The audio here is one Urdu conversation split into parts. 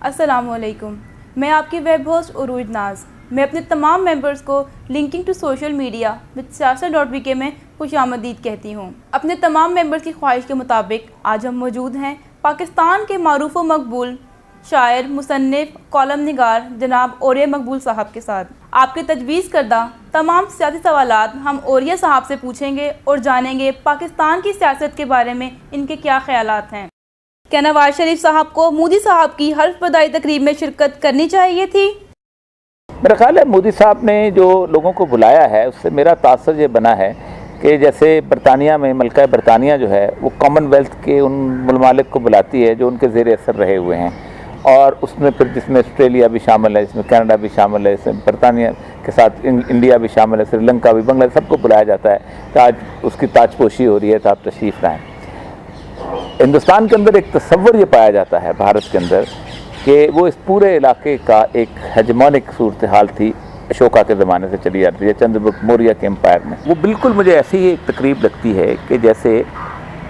السلام علیکم، میں آپ کی ویب ہوسٹ عروج ناز۔ میں اپنے تمام ممبرز کو linking to social media with سیاست.vk میں خوش آمدید کہتی ہوں۔ اپنے تمام ممبرز کی خواہش کے مطابق آج ہم موجود ہیں پاکستان کے معروف و مقبول شاعر، مصنف، کالم نگار جناب اوریہ مقبول صاحب کے ساتھ۔ آپ کے تجویز کردہ تمام سیاسی سوالات ہم اوریہ صاحب سے پوچھیں گے اور جانیں گے پاکستان کی سیاست کے بارے میں ان کے کیا خیالات ہیں۔ کیا نواز شریف صاحب کو مودی صاحب کی حلف برداری تقریب میں شرکت کرنی چاہیے تھی؟ میرا خیال ہے مودی صاحب نے جو لوگوں کو بلایا ہے اس سے میرا تاثر یہ بنا ہے کہ جیسے برطانیہ میں ملکہ برطانیہ جو ہے وہ کامن ویلتھ کے ان ممالک کو بلاتی ہے جو ان کے زیر اثر رہے ہوئے ہیں، اور اس میں پھر جس میں آسٹریلیا بھی شامل ہے، جس میں کینیڈا بھی شامل ہے، اس میں برطانیہ کے ساتھ انڈیا بھی شامل ہے، سری لنکا بھی، بنگلہ دیش، سب کو بلایا جاتا ہے کہ آج اس کی تاج پوشی ہو رہی ہے تو آپ تشریف لائیں۔ ہندوستان کے اندر ایک تصور یہ پایا جاتا ہے بھارت کے اندر کہ وہ اس پورے علاقے کا ایک ہیجمونک صورتحال تھی، اشوکا کے زمانے سے چلی جاتی ہے، چندر گپت موریہ کے امپائر میں۔ وہ بالکل مجھے ایسی ہی ایک تقریب لگتی ہے کہ جیسے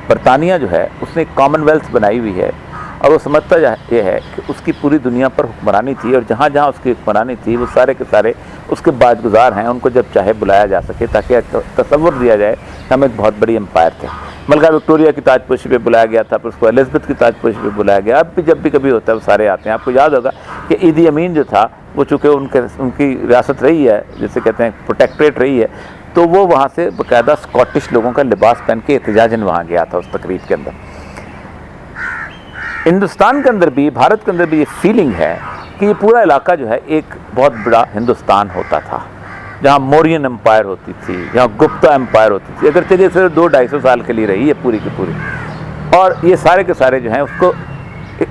برطانیہ جو ہے اس نے ایک کامن ویلتھ بنائی ہوئی ہے اور وہ سمجھتا یہ ہے کہ اس کی پوری دنیا پر حکمرانی تھی، اور جہاں جہاں اس کی حکمرانی تھی وہ سارے کے سارے اس کے باعث گزار ہیں، ان کو جب چاہے بلایا جا سکے تاکہ تصور دیا جائے کہ ہم ایک بہت بڑی امپائر تھے۔ ملکہ وکٹوریہ کی تاج پوشی پہ بلایا گیا تھا، پھر اس کو الزبتھ کی تاج پوشی پہ بلایا گیا، اب بھی جب بھی کبھی ہوتا ہے وہ سارے آتے ہیں۔ آپ کو یاد ہوگا کہ عیدی امین جو تھا وہ چونکہ ان کی ریاست رہی ہے، جسے کہتے ہیں پروٹیکٹریٹ رہی ہے، تو وہ وہاں سے باقاعدہ اسکاٹش لوگوں کا لباس پہن کے احتجاجاً وہاں گیا تھا اس تقریب کے اندر۔ ہندوستان کے اندر بھی، بھارت کے اندر بھی یہ فیلنگ ہے کہ یہ پورا علاقہ جو ہے ایک بہت بڑا ہندوستان ہوتا تھا، جہاں موریین امپائر ہوتی تھی، جہاں گپتا امپائر ہوتی تھی، اگر چلیے صرف 200-250 سال کے لیے رہی ہے پوری کی پوری، اور یہ سارے کے سارے جو ہیں اس کو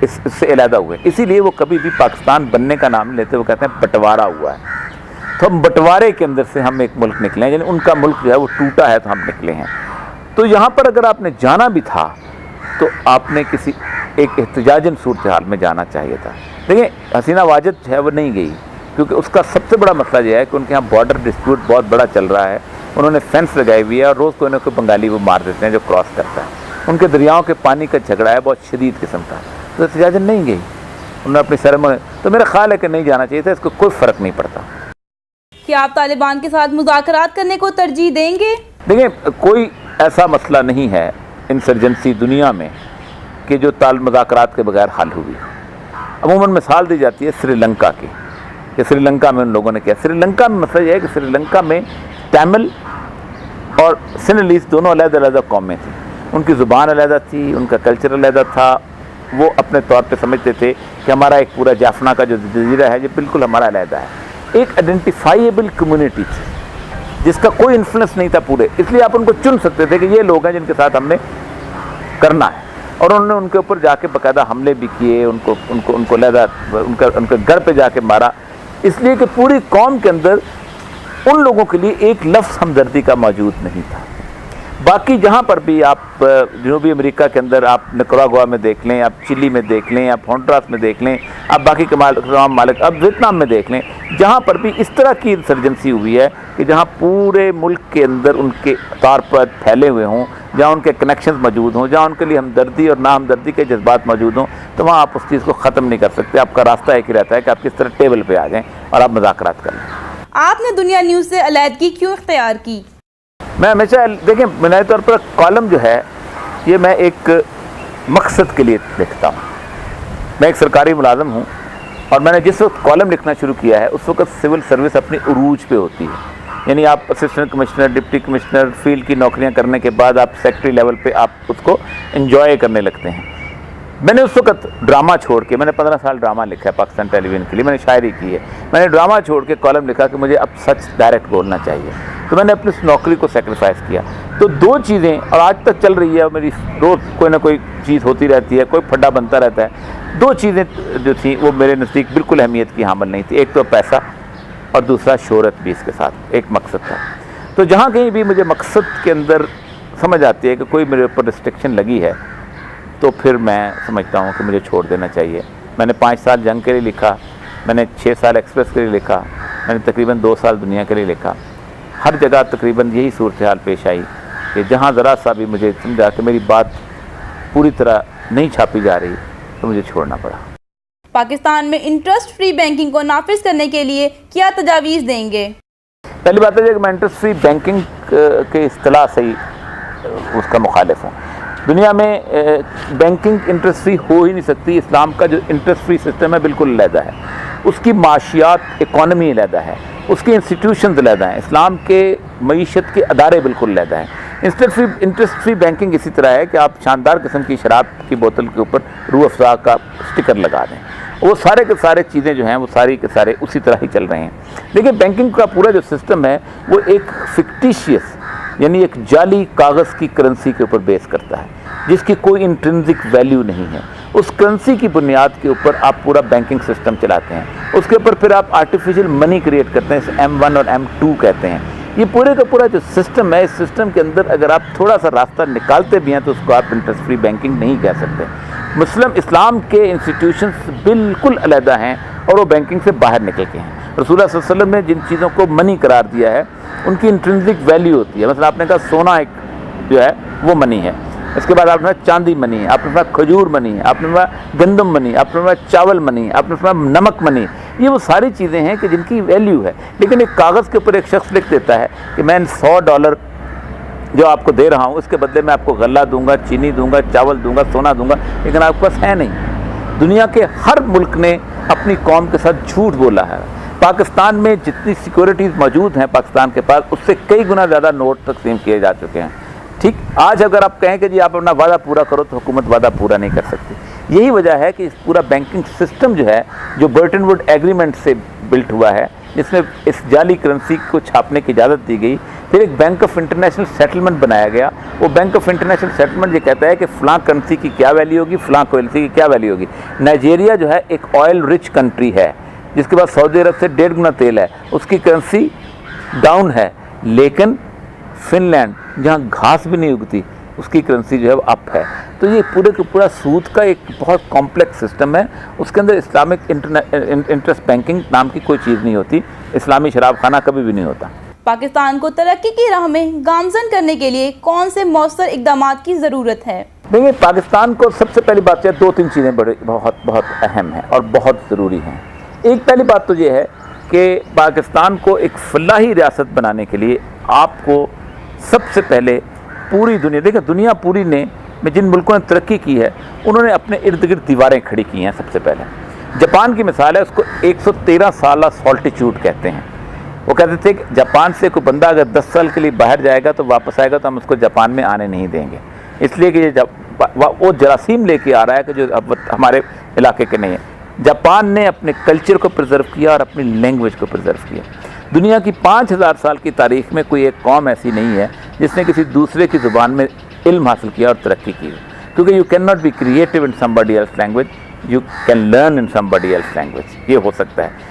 اس سے علیحدہ ہوئے، اسی لیے وہ کبھی بھی پاکستان بننے کا نام نہیں لیتے، وہ کہتے ہیں بٹوارا ہوا ہے۔ تو ہم بٹوارے کے اندر سے ہم ایک ملک نکلے ہیں، یعنی ان کا ملک جو ہے وہ ٹوٹا ہے تو ہم نکلے ہیں۔ تو یہاں پر اگر آپ نے جانا بھی تھا تو آپ نے کسی ایک احتجاجن صورتحال میں جانا چاہیے تھا۔ دیکھیں حسینہ واجد جو ہے وہ نہیں گئی، کیونکہ اس کا سب سے بڑا مسئلہ یہ ہے کہ ان کے یہاں بارڈر ڈسپیوٹ بہت بڑا چل رہا ہے، انہوں نے فینس لگائی ہوئی ہے اور روز کوئی نہ کوئی بنگالی وہ مار دیتے ہیں جو کراس کرتا ہے، ان کے دریاؤں کے پانی کا جھگڑا ہے بہت شدید قسم کا، تو احتجاجن نہیں گئی، انہوں نے اپنی سرمایہ، تو میرا خیال ہے کہ نہیں جانا چاہیے تھا، اس کو کوئی فرق نہیں پڑتا۔ کیا آپ طالبان کے ساتھ مذاکرات کرنے کو ترجیح دیں گے؟ دیکھیں کوئی ایسا مسئلہ نہیں ہے انسرجنسی دنیا میں کہ جو مذاکرات کے بغیر حل ہوئی۔ عموماً مثال دی جاتی ہے سری لنکا کی، کہ سری لنکا میں ان لوگوں نے کیا، سری لنکا میں مسئلہ یہ ہے کہ سری لنکا میں تامل اور سینلیز دونوں علیحدہ علیحدہ قومیں تھیں، ان کی زبان علیحدہ تھی، ان کا کلچر علیحدہ تھا، وہ اپنے طور پہ سمجھتے تھے کہ ہمارا ایک پورا جافنا کا جو جزیرہ ہے یہ بالکل ہمارا علیحدہ ہے، ایک آئیڈینٹیفائیبل کمیونٹی تھی جس کا کوئی انفلوئنس نہیں تھا پورے، اس لیے آپ ان کو چن سکتے تھے کہ یہ لوگ ہیں جن کے ساتھ ہم نے کرنا ہے، اور انہوں نے ان کے اوپر جا کے باقاعدہ حملے بھی کیے، ان کو علیحدہ ان کے گھر پہ جا کے مارا، اس لیے کہ پوری قوم کے اندر ان لوگوں کے لیے ایک لفظ ہمدردی کا موجود نہیں تھا۔ باقی جہاں پر بھی آپ جنوبی امریکہ کے اندر آپ نکراگوا میں دیکھ لیں، آپ چلی میں دیکھ لیں، آپ ہونڈراس میں دیکھ لیں، آپ باقی تمام ممالک، اب ویتنام میں دیکھ لیں، جہاں پر بھی اس طرح کی انسرجنسی ہوئی ہے کہ جہاں پورے ملک کے اندر ان کے طور پر پھیلے ہوئے ہوں، جہاں ان کے کنیکشنز موجود ہوں، جہاں ان کے لیے ہمدردی اور ناہمدردی کے جذبات موجود ہوں، تو وہاں آپ اس چیز کو ختم نہیں کر سکتے۔ آپ کا راستہ ایک ہی رہتا ہے کہ آپ کس طرح ٹیبل پہ آ جائیں اور آپ مذاکرات کر لیں۔ آپ نے دنیا نیوز سے علیحدگی کیوں اختیار کی؟ میں ہمیشہ دیکھیں بنیادی طور پر کالم جو ہے یہ میں ایک مقصد کے لیے لکھتا ہوں۔ میں ایک سرکاری ملازم ہوں، اور میں نے جس وقت کالم لکھنا شروع کیا ہے اس وقت سول سروس اپنی عروج پہ ہوتی ہے، یعنی آپ assistant commissioner, deputy commissioner, field کی نوکریاں کرنے کے بعد آپ سیکٹری لیول پہ آپ اس کو انجوائے کرنے لگتے ہیں۔ میں نے اس وقت ڈرامہ چھوڑ کے، میں نے 15 سال ڈرامہ لکھا ہے پاکستان ٹیلی ویژن کے لیے، میں نے شاعری کی ہے، میں نے ڈرامہ چھوڑ کے کالم لکھا کہ مجھے اب سچ ڈائریکٹ بولنا چاہیے، تو میں نے اپنی اس نوکری کو سیکریفائز کیا۔ تو دو چیزیں، اور آج تک چل رہی ہے، میری روز کوئی نہ کوئی چیز ہوتی رہتی ہے، کوئی پھڈا بنتا رہتا ہے، دو چیزیں جو تھیں وہ میرے نزدیک بالکل اہمیت کی حامل نہیں تھی، ایک تو پیسہ اور دوسرا شہرت بھی اس کے ساتھ ایک مقصد تھا۔ تو جہاں کہیں بھی مجھے مقصد کے اندر سمجھ آتی ہے کہ کوئی میرے اوپر ریسٹرکشن لگی ہے تو پھر میں سمجھتا ہوں کہ مجھے چھوڑ دینا چاہیے۔ میں نے 5 سال جنگ کے لیے لکھا، میں نے 6 سال ایکسپریس کے لیے لکھا، میں نے تقریباً 2 سال دنیا کے لیے لکھا، ہر جگہ تقریباً یہی صورتحال پیش آئی کہ جہاں ذرا سا بھی مجھے سمجھا کہ میری بات پوری طرح نہیں چھاپی جا رہی تو مجھے چھوڑنا پڑا۔ پاکستان میں انٹرسٹ فری بینکنگ کو نافذ کرنے کے لیے کیا تجاویز دیں گے؟ پہلی بات ہے کہ میں انٹرسٹ فری بینکنگ کے اصطلاح سے ہی اس کا مخالف ہوں. دنیا میں بینکنگ انٹرسٹ فری ہو ہی نہیں سکتی. اسلام کا جو انٹرسٹ فری سسٹم ہے بالکل علیحدہ ہے. اس کی معاشیات اکانومی علیحدہ ہے, اس کی انسٹیٹیوشنز علیحدہ ہیں. اسلام کے معیشت کے ادارے بالکل علیحدہ ہیں. انٹرسٹ فری بینکنگ اسی طرح ہے کہ آپ شاندار قسم کی شراب کی بوتل کے اوپر روح افزا کا اسٹکر لگا دیں. وہ سارے کے سارے چیزیں جو ہیں وہ ساری کے سارے اسی طرح ہی چل رہے ہیں. لیکن بینکنگ کا پورا جو سسٹم ہے وہ ایک فکٹیشیس یعنی ایک جعلی کاغذ کی کرنسی کے اوپر بیس کرتا ہے جس کی کوئی انٹرنزک ویلیو نہیں ہے. اس کرنسی کی بنیاد کے اوپر آپ پورا بینکنگ سسٹم چلاتے ہیں. اس کے اوپر پھر آپ آرٹیفیشل منی کریٹ کرتے ہیں, اسے M1 اور M2 کہتے ہیں. یہ پورے کا پورا جو سسٹم ہے, اس سسٹم کے اندر اگر آپ تھوڑا سا راستہ نکالتے بھی ہیں تو اس کو آپ انٹرسٹ فری بینکنگ نہیں کہہ سکتے. اسلام کے انسٹیٹیوشنز بالکل علیحدہ ہیں اور وہ بینکنگ سے باہر نکل کے ہیں. رسول اللہ صلی اللہ علیہ وسلم نے جن چیزوں کو منی قرار دیا ہے ان کی انٹرنزک ویلیو ہوتی ہے. مثلا آپ نے کہا سونا ایک جو ہے وہ منی ہے, اس کے بعد آپ نے کہا چاندی منی ہے, آپ نے کہا کھجور منی ہے, آپ نے کہا گندم منی, آپ نے کہا چاول منی, آپ نے کہا نمک منی. یہ وہ ساری چیزیں ہیں کہ جن کی ویلیو ہے. لیکن ایک کاغذ کے اوپر ایک شخص لکھ دیتا ہے کہ میں $100 جو آپ کو دے رہا ہوں اس کے بدلے میں آپ کو غلہ دوں گا, چینی دوں گا, چاول دوں گا, سونا دوں گا, لیکن آپ کے پاس ہے نہیں. دنیا کے ہر ملک نے اپنی قوم کے ساتھ جھوٹ بولا ہے. پاکستان میں جتنی سیکورٹیز موجود ہیں پاکستان کے پاس, اس سے کئی گنا زیادہ نوٹ تقسیم کیے جا چکے ہیں. ٹھیک, آج اگر آپ کہیں کہ جی آپ اپنا وعدہ پورا کرو تو حکومت وعدہ پورا نہیں کر سکتی. یہی وجہ ہے کہ اس پورا بینکنگ سسٹم جو ہے جو برٹن ووڈ ایگریمنٹ سے بلٹ ہوا ہے, جس میں اس جعلی کرنسی کو چھاپنے کی اجازت دی گئی, پھر ایک بینک آف انٹرنیشنل سیٹلمنٹ بنایا گیا. وہ بینک آف انٹرنیشنل سیٹلمنٹ یہ کہتا ہے کہ فلاں کرنسی کی کیا ویلیو ہوگی, فلاں کرنسی کی کیا ویلیو ہوگی. نائجیریا جو ہے ایک آئل رچ کنٹری ہے جس کے بعد سعودی عرب سے 1.5 گنا تیل ہے, اس کی کرنسی ڈاؤن ہے. لیکن فن لینڈ جہاں گھاس بھی نہیں اگتی اس کی کرنسی جو ہے وہ اپ ہے. تو یہ پورے کا پورا سود کا ایک بہت کمپلیکس سسٹم ہے. اس کے اندر اسلامک انٹرسٹ بینکنگ نام کی کوئی چیز نہیں ہوتی. اسلامی شراب خانہ کبھی بھی نہیں ہوتا. پاکستان کو ترقی کی راہ میں گامزن کرنے کے لیے کون سے مؤثر اقدامات کی ضرورت ہے؟ دیکھیے, پاکستان کو سب سے پہلی بات ہے 2-3 چیزیں بہت اہم ہیں اور بہت ضروری ہیں. ایک پہلی بات تو یہ ہے کہ پاکستان کو ایک فلاحی ریاست بنانے کے لیے آپ کو سب سے پہلے پوری دنیا, دیکھیں دنیا پوری نے میں جن ملکوں نے ترقی کی ہے انہوں نے اپنے ارد گرد دیواریں کھڑی کی ہیں. سب سے پہلے جاپان کی مثال ہے, اس کو 113 سالہ سالٹیچیوڈ کہتے ہیں. وہ کہتے تھے کہ جاپان سے کوئی بندہ اگر 10 سال کے لیے باہر جائے گا تو واپس آئے گا تو ہم اس کو جاپان میں آنے نہیں دیں گے, اس لیے کہ یہ وہ جراثیم لے کے آ رہا ہے کہ جو ہمارے علاقے کے نہیں ہے. جاپان نے اپنے کلچر کو پرزرو کیا اور اپنی لینگویج کو پرزرو کیا. دنیا کی 5000 سال کی تاریخ میں کوئی ایک قوم ایسی نہیں ہے جس نے کسی دوسرے کی زبان میں علم حاصل کیا اور ترقی کی, کیونکہ you can not be creative in somebody else language, you can learn in somebody else language. یہ ہو سکتا ہے.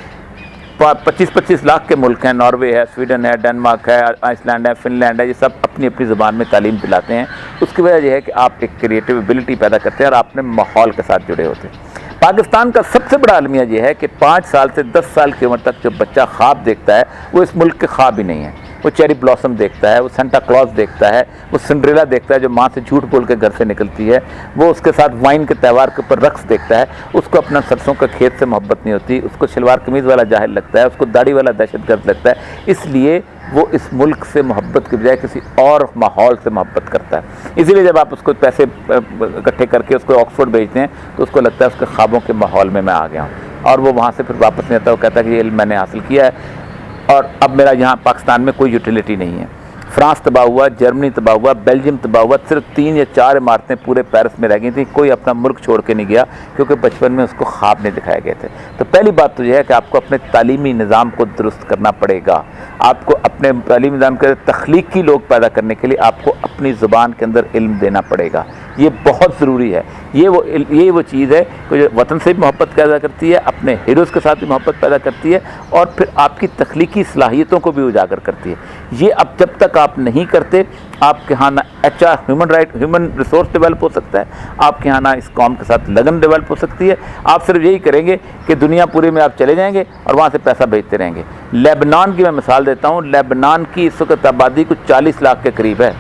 25-25 لاکھ کے ملک ہیں, ناروے ہے, سویڈن ہے, ڈنمارک ہے, آئس لینڈ ہے, فن لینڈ ہے, یہ سب اپنی اپنی زبان میں تعلیم دلاتے ہیں. اس کی وجہ یہ ہے کہ آپ ایک کریٹیو ایبلٹی پیدا کرتے ہیں اور آپ اپنے ماحول کے ساتھ جڑے ہوتے ہیں. پاکستان کا سب سے بڑا المیہ یہ ہے کہ 5 سال سے 10 سال کی عمر تک جو بچہ خواب دیکھتا ہے وہ اس ملک کے خواب ہی نہیں ہے. وہ چیری بلاسم دیکھتا ہے, وہ سینٹا کلاز دیکھتا ہے, وہ سنڈریلا دیکھتا ہے جو ماں سے جھوٹ بول کے گھر سے نکلتی ہے, وہ اس کے ساتھ وائن کے تہوار کے اوپر رقص دیکھتا ہے. اس کو اپنا سرسوں کا کھیت سے محبت نہیں ہوتی, اس کو شلوار قمیض والا جاہل لگتا ہے, اس کو داڑھی والا دہشت گرد لگتا ہے. اس لیے وہ اس ملک سے محبت کے بجائے کسی اور ماحول سے محبت کرتا ہے. اسی لیے جب آپ اس کو پیسے اکٹھے کر کے اس کو آکسفورڈ بھیجتے ہیں تو اس کو لگتا ہے اس کے خوابوں کے ماحول میں آ گیا ہوں, اور وہ وہاں سے پھر واپس نہیں آتا. وہ کہتا ہے کہ یہ علم میں نے حاصل کیا ہے اور اب میرا یہاں پاکستان میں کوئی یوٹیلیٹی نہیں ہے. فرانس تباہ ہوا, جرمنی تباہ ہوا, بیلجیم تباہ ہوا, صرف 3 یا 4 عمارتیں پورے پیرس میں رہ گئی تھیں. کوئی اپنا ملک چھوڑ کے نہیں گیا کیونکہ بچپن میں اس کو خواب نہیں دکھائے گئے تھے. تو پہلی بات تو یہ ہے کہ آپ کو اپنے تعلیمی نظام کو درست کرنا پڑے گا. آپ کو اپنے تعلیمی نظام کے تخلیقی لوگ پیدا کرنے کے لیے آپ کو اپنی زبان کے اندر علم دینا پڑے گا. یہ بہت ضروری ہے. یہ وہ چیز ہے کہ جو وطن سے بھی محبت پیدا کرتی ہے, اپنے ہیروز کے ساتھ بھی محبت پیدا کرتی ہے, اور پھر آپ کی تخلیقی صلاحیتوں کو بھی اجاگر کرتی ہے. یہ اب جب تک آپ نہیں کرتے, آپ کے ہاں نہ HR ہیومن ریسورس ڈیولپ ہو سکتا ہے, آپ کے ہاں نہ اس قوم کے ساتھ لگن ڈیولپ ہو سکتی ہے. آپ صرف یہی کریں گے کہ دنیا پوری میں آپ چلے جائیں گے اور وہاں سے پیسہ بھیجتے رہیں گے. لیبنان کی میں مثال دیتا ہوں. لیبنان کی اس وقت آبادی کچھ 40 لاکھ کے قریب ہے,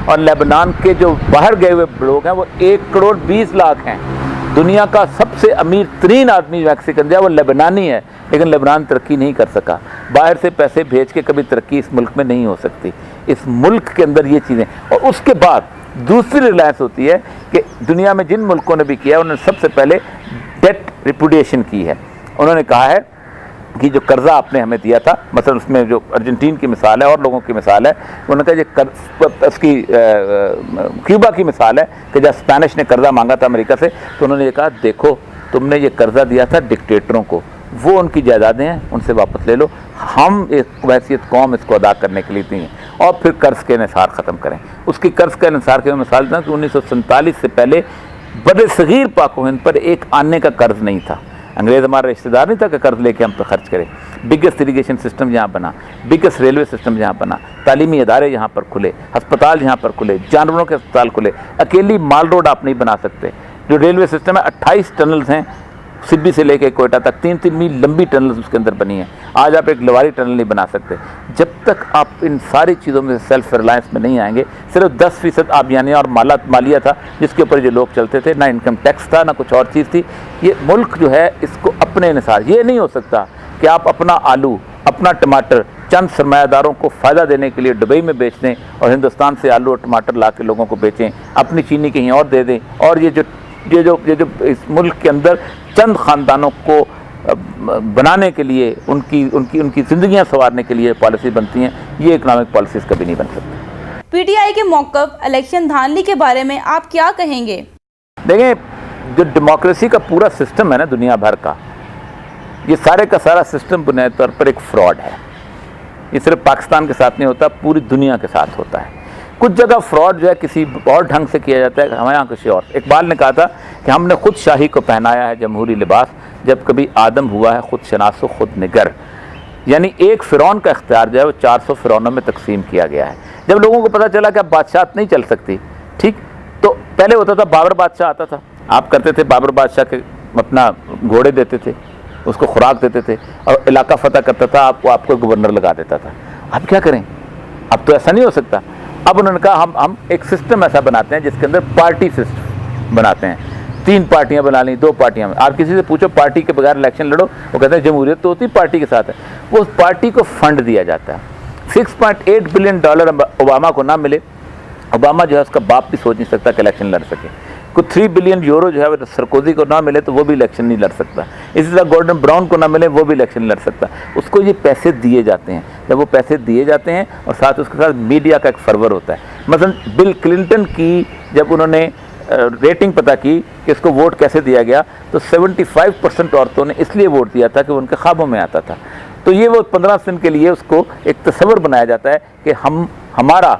اور لیبنان کے جو باہر گئے ہوئے لوگ ہیں وہ 1 کروڑ 20 لاکھ ہیں. دنیا کا سب سے امیر ترین آدمی میکسیکن جو ہے وہ لبنانی ہے، لیکن لبنان ترقی نہیں کر سکا. باہر سے پیسے بھیج کے کبھی ترقی اس ملک میں نہیں ہو سکتی. اس ملک کے اندر یہ چیزیں. اور اس کے بعد دوسری ریلائنس ہوتی ہے کہ دنیا میں جن ملکوں نے بھی کیا انہوں نے سب سے پہلے ڈیٹ ریپوڈیشن کی ہے. انہوں نے کہا ہے کہ جو قرضہ آپ نے ہمیں دیا تھا، مثلا اس میں جو ارجنٹین کی مثال ہے اور لوگوں کی مثال ہے، انہوں نے کہا یہ اس کی کیوبا کی مثال ہے کہ جب اسپینش نے قرضہ مانگا تھا امریکہ سے تو انہوں نے یہ کہا دیکھو تم نے یہ قرضہ دیا تھا ڈکٹیٹروں کو، وہ ان کی جائیدادیں ہیں ان سے واپس لے لو، ہم ایک حیثیت قوم اس کو ادا کرنے کے لیے دیں اور پھر قرض کے انحصار ختم کریں. اس کی قرض کا انحصار کی میں مثال دوں کہ 1947 سے پہلے بر صغیر پاک و ہند پر ایک آنے کا قرض نہیں تھا. انگریز ہمارا رشتہ دار نہیں تھا کہ قرض لے کے ہم پہ خرچ کریں. بگیسٹ اریگیشن سسٹم یہاں بنا، بگیسٹ ریلوے سسٹم یہاں بنا، تعلیمی ادارے یہاں پر کھلے، ہسپتال یہاں پر کھلے، جانوروں کے ہسپتال کھلے. اکیلی مال روڈ آپ نہیں بنا سکتے. جو ریلوے سسٹم ہے 28 ٹنلز ہیں سبی سے لے کے کوئٹہ تک، 3 میل لمبی ٹنلز اس کے اندر بنی ہیں. آج آپ ایک لواری ٹنل نہیں بنا سکتے. جب تک آپ ان ساری چیزوں میں سیلف ریلائنس میں نہیں آئیں گے. صرف 10% آبیانیہ اور مالیہ تھا جس کے اوپر یہ لوگ چلتے تھے، نہ انکم ٹیکس تھا نہ کچھ اور چیز تھی. یہ ملک جو ہے اس کو اپنے انحصار، یہ نہیں ہو سکتا کہ آپ اپنا آلو اپنا ٹماٹر چند سرمایہ داروں کو فائدہ دینے کے لیے دبئی میں بیچ دیں اور ہندوستان سے آلو اور ٹماٹر لا کے لوگوں کو بیچیں، اپنی چینی کہیں اور دے دیں. اور یہ جو اس ملک کے اندر چند خاندانوں کو بنانے کے لیے ان کی زندگیاں سنوارنے کے لیے پالیسی بنتی ہیں، یہ اکنامک پالیسیز کبھی نہیں بن سکتی. پی ٹی آئی کے موقف الیکشن دھاندلی کے بارے میں آپ کیا کہیں گے؟ دیکھیں، جو ڈیموکریسی کا پورا سسٹم ہے نا دنیا بھر کا، یہ سارے کا سارا سسٹم بنیادی طور پر ایک فراڈ ہے. یہ صرف پاکستان کے ساتھ نہیں ہوتا، پوری دنیا کے ساتھ ہوتا ہے. کچھ جگہ فراڈ جو ہے کسی اور ڈھنگ سے کیا جاتا ہے، ہمارے یہاں کسی اور. اقبال نے کہا تھا کہ ہم نے خود شاہی کو پہنایا ہے جمہوری لباس، جب کبھی آدم ہوا ہے خود شناس و خود نگر. یعنی ایک فرعون کا اختیار جو ہے وہ 400 فرعونوں میں تقسیم کیا گیا ہے. جب لوگوں کو پتہ چلا کہ اب بادشاہت نہیں چل سکتی، ٹھیک، تو پہلے ہوتا تھا بابر بادشاہ آتا تھا، آپ کرتے تھے بابر بادشاہ کے اپنا گھوڑے دیتے تھے، اس کو خوراک دیتے تھے اور علاقہ فتح کرتا تھا، آپ کو گورنر لگا دیتا تھا. اب کیا کریں؟ اب تو ایسا نہیں ہو سکتا. اب انہوں نے کہا ہم ایک سسٹم ایسا بناتے ہیں جس کے اندر پارٹی سسٹم بناتے ہیں. 3 پارٹیاں بنا لیں، 2 پارٹیاں. آپ کسی سے پوچھو پارٹی کے بغیر الیکشن لڑو، وہ کہتے ہیں جمہوریت تو ہوتی پارٹی کے ساتھ ہے. وہ اس پارٹی کو فنڈ دیا جاتا ہے. $6.8 بلین اوباما کو نہ ملے، اوباما جو ہے اس کا باپ بھی سوچ نہیں سکتا کہ الیکشن لڑ سکے. کوئی 3 بلین یورو جو ہے وہ سرکوزی کو نہ ملے تو وہ بھی الیکشن نہیں لڑ سکتا. اسی طرح گورڈن براؤن کو نہ ملے وہ بھی الیکشن نہیں لڑ سکتا. اس کو یہ پیسے دیے جاتے ہیں. جب وہ پیسے دیے جاتے ہیں اور ساتھ اس کے ساتھ میڈیا کا ایک فرور ہوتا ہے. مثلا بل کلنٹن کی جب انہوں نے ریٹنگ پتہ کی کہ اس کو ووٹ کیسے دیا گیا تو 75% عورتوں نے اس لیے ووٹ دیا تھا کہ وہ ان کے خوابوں میں آتا تھا. تو یہ وہ 15 دن کے لیے اس کو ایک تصور بنایا جاتا ہے کہ ہمارا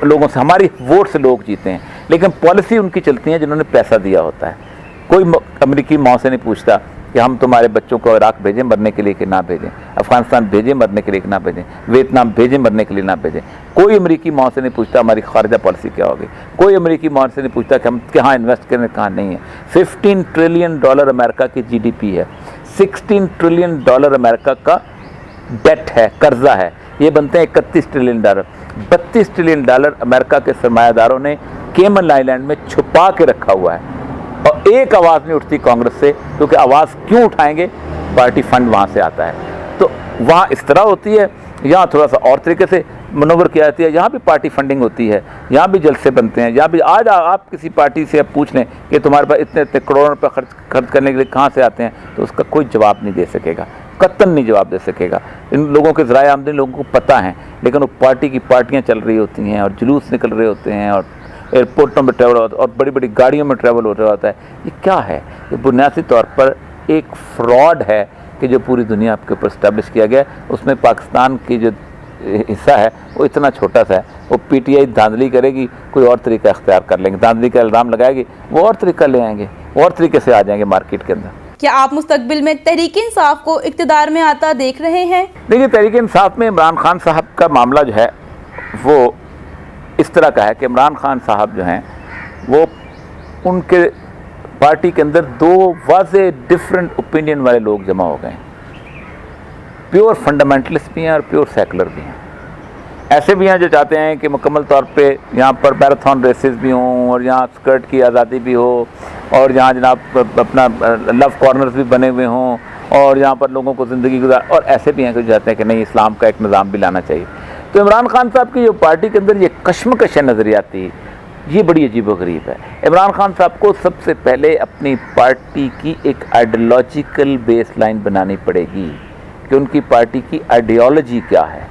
لوگوں سے، ہماری ووٹ سے لوگ جیتے ہیں. لیکن پالیسی ان کی چلتی ہیں جنہوں نے پیسہ دیا ہوتا ہے. کوئی امریکی ماں سے نہیں پوچھتا کہ ہم تمہارے بچوں کو عراق بھیجیں مرنے کے لیے کہ نہ بھیجیں، افغانستان بھیجیں مرنے کے لیے کہ نہ بھیجیں، ویتنام بھیجیں مرنے کے لیے نہ بھیجیں. کوئی امریکی ماں سے نہیں پوچھتا ہماری خارجہ پالیسی کیا ہوگی. کوئی امریکی ماں سے نہیں پوچھتا کہ ہم کہاں انویسٹ کریں کہاں نہیں ہے. $15 ٹریلین امریکہ کی GDP ہے. $16 ٹریلین امریکہ کا ڈیٹ ہے، قرضہ ہے. یہ بنتے ہیں $31 ٹریلین. $32 ٹریلین امریکہ کے سرمایہ داروں نے کیمن آئی لینڈ میں چھپا کے رکھا ہوا ہے. اور ایک آواز نہیں اٹھتی کانگریس سے، کیونکہ آواز کیوں اٹھائیں گے؟ پارٹی فنڈ وہاں سے آتا ہے. تو وہاں اس طرح ہوتی ہے، یہاں تھوڑا سا اور طریقے سے منور کیا جاتی ہے. یہاں بھی پارٹی فنڈنگ ہوتی ہے، یہاں بھی جلسے بنتے ہیں. یہاں بھی آج آپ کسی پارٹی سے آپ پوچھ لیں کہ تمہارے پاس اتنے کروڑوں روپے خرچ کرنے کے لیے کہاں سے آتے ہیں، تو اس کا کوئی جواب نہیں دے سکے گا، قطعاً نہیں جواب دے سکے گا. ان لوگوں کے ذرائع آمدنی لوگوں کو پتہ ہیں، لیکن وہ پارٹی کی پارٹیاں چل رہی ہوتی ہیں اور جلوس نکل رہے ہوتے ہیں اور ایئرپورٹوں میں ٹریول ہوتا ہے اور بڑی بڑی گاڑیوں میں ٹریول ہو رہا ہوتا ہے. یہ کیا ہے؟ یہ بنیادی طور پر ایک فراڈ ہے کہ جو پوری دنیا کے اوپر اسٹیبلش کیا گیا ہے. اس میں پاکستان کی جو حصہ ہے وہ اتنا چھوٹا سا ہے. وہ PTI دھاندلی کرے گی، کوئی اور طریقہ اختیار کر لیں گے، دھاندلی کا الزام لگائے گی، وہ اور طریقہ لے آئیں گے، اور طریقے سے آ جائیں گے مارکیٹ کے اندر. کیا آپ مستقبل میں تحریک انصاف کو اقتدار میں آتا دیکھ رہے ہیں؟ دیکھیے، تحریک انصاف میں عمران خان صاحب کا معاملہ جو ہے وہ اس طرح کا ہے کہ عمران خان صاحب جو ہیں وہ ان کے پارٹی کے اندر 2 واضح ڈفرینٹ اوپینین والے لوگ جمع ہو گئے ہیں. پیور فنڈامنٹلسٹ بھی ہیں اور پیور سیکولر بھی ہیں. ایسے بھی ہیں جو چاہتے ہیں کہ مکمل طور پہ یہاں پر میراتھن ریسز بھی ہوں اور یہاں اسکرٹ کی آزادی بھی ہو اور یہاں جناب اپنا لو کارنرز بھی بنے ہوئے ہوں اور یہاں پر لوگوں کو زندگی گزار، اور ایسے بھی ہیں کہ جو چاہتے ہیں کہ نہیں اسلام کا ایک نظام بھی لانا چاہیے۔ تو عمران خان صاحب کی جو پارٹی کے اندر یہ کشمکش ہے نظریاتی، یہ بڑی عجیب و غریب ہے۔ عمران خان صاحب کو سب سے پہلے اپنی پارٹی کی ایک آئیڈیالوجیکل بیس لائن بنانی پڑے گی کہ ان کی پارٹی کی آئیڈیالوجی کیا ہے۔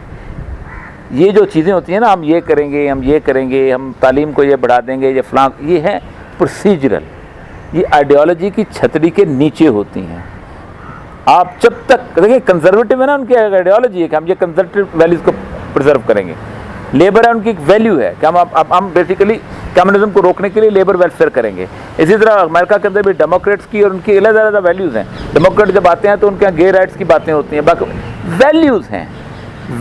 یہ جو چیزیں ہوتی ہیں نا، ہم یہ کریں گے، ہم یہ کریں گے، ہم تعلیم کو یہ بڑھا دیں گے، یہ فلاں، یہ ہے پروسیجرل، یہ آئیڈیالوجی کی چھتری کے نیچے ہوتی ہیں۔ آپ جب تک دیکھیں کنزرویٹو ہے نا، ان کی آئیڈیالوجی ہے کہ ہم یہ کنزرویٹو ویلیوز کو پرزرو کریں گے۔ لیبر ہے، ان کی ایک ویلیو ہے کہ ہم بیسیکلی کمیونزم کو روکنے کے لیے لیبر ویلفیئر کریں گے۔ اسی طرح امریکہ کے اندر بھی ڈیموکریٹس کی اور ان کی علیحدہ علیحدہ ویلیوز ہیں۔ ڈیموکریٹ جب آتے ہیں تو ان کے یہاں گے رائٹس کی باتیں ہوتی ہیں، باقی ویلیوز ہیں،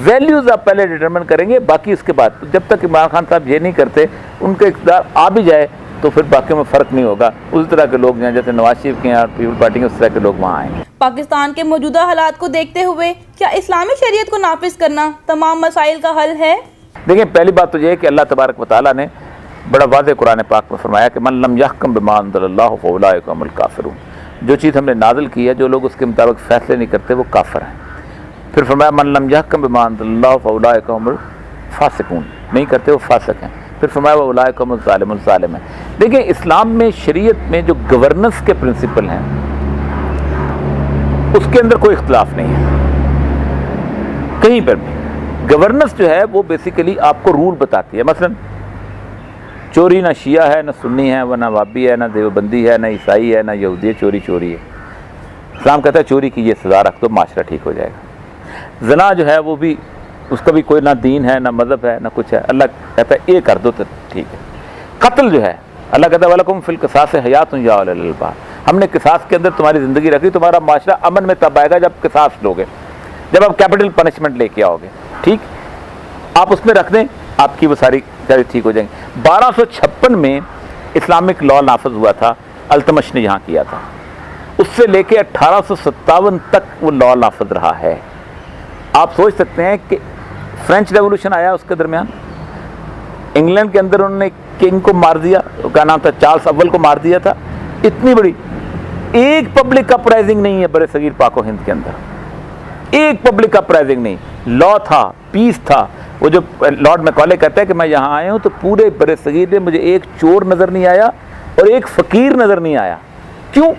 ویلیوز آپ پہلے ڈٹرمن کریں گے، باقی اس کے بعد جب تک عمران خان صاحب یہ نہیں کرتے، ان کا اقتدار آ بھی جائے تو پھر باقیوں میں فرق نہیں ہوگا۔ اسی طرح کے لوگ ہیں جیسے نواز شریف کے اور پیپل پارٹی کے، اس طرح کے لوگ وہاں آئیں گے۔ پاکستان کے موجودہ حالات کو دیکھتے ہوئے کیا اسلامی شریعت کو نافذ کرنا تمام مسائل کا حل ہے؟ دیکھیں، پہلی بات تو یہ ہے کہ اللہ تبارک و تعالیٰ نے بڑا واضح قرآن پاک میں فرمایا کہ من لم یحکم بما انزل اللہ فاولئک هم الکافرون، جو چیز ہم نے نازل کی ہے جو لوگ اس کے مطابق فیصلے نہیں کرتے وہ کافر ہیں۔ پھر فرمایا من لم یحکم بما انزل اللہ فاولئک هم الفاسقون، نہیں کرتے وہ فاسق ہیں۔ پھر فرمایا واولئک هم الظالمون، ظالم ہیں۔ دیکھیں، اسلام میں شریعت میں جو گورننس کے پرنسپل ہیں اس کے اندر کوئی اختلاف نہیں ہے کہیں پر بھی۔ گورننس جو ہے وہ بیسیکلی آپ کو رول بتاتی ہے۔ مثلا چوری نہ شیعہ ہے، نہ سنی ہے، وہ نہ وابی ہے، نہ دیوبندی ہے، نہ عیسائی ہے، نہ یہودی ہے، چوری چوری ہے۔ اسلام کہتا ہے چوری کی یہ سزا رکھ دو، معاشرہ ٹھیک ہو جائے گا۔ زنا جو ہے وہ بھی، اس کا بھی کوئی نہ دین ہے، نہ مذہب ہے، نہ کچھ ہے، اللہ کہتا ہے یہ کر دو تو ٹھیک ہے۔ قتل جو ہے اللہ کہتا ہے وَلَكُمْ فِي الْقِصَاصِ حَيَاةٌ يَا أُولِي الْأَلْبَابِ، ہم نے قصاص کے اندر تمہاری زندگی رکھی، تمہارا معاشرہ امن میں تب آئے گا جب قصاص لوگے، جب آپ کیپٹل پنشمنٹ لے کے آؤ گے، ٹھیک؟ آپ اس میں رکھ دیں، آپ کی وہ ساری چیزیں ٹھیک ہو جائیں گی۔ 1256 میں اسلامک لا نافذ ہوا تھا، التمش نے یہاں کیا تھا، اس سے لے کے 1857 تک وہ لا نافذ رہا ہے۔ آپ سوچ سکتے ہیں کہ فرینچ ریولوشن آیا اس کے درمیان، انگلینڈ کے اندر انہوں نے کنگ کو مار دیا، کیا نام تھا، چارلس اول کو مار دیا تھا، اتنی بڑی ایک پبلک اپرائزنگ نہیں ہے برے صغیر پاک و ہند کے اندر، ایک پبلک اپرائزنگ نہیں، لا تھا، پیس تھا۔ وہ جو لارڈ میکالے کہتا ہے کہ میں یہاں آیا ہوں تو پورے برے صغیر میں مجھے ایک چور نظر نہیں آیا اور ایک فقیر نظر نہیں آیا۔ کیوں؟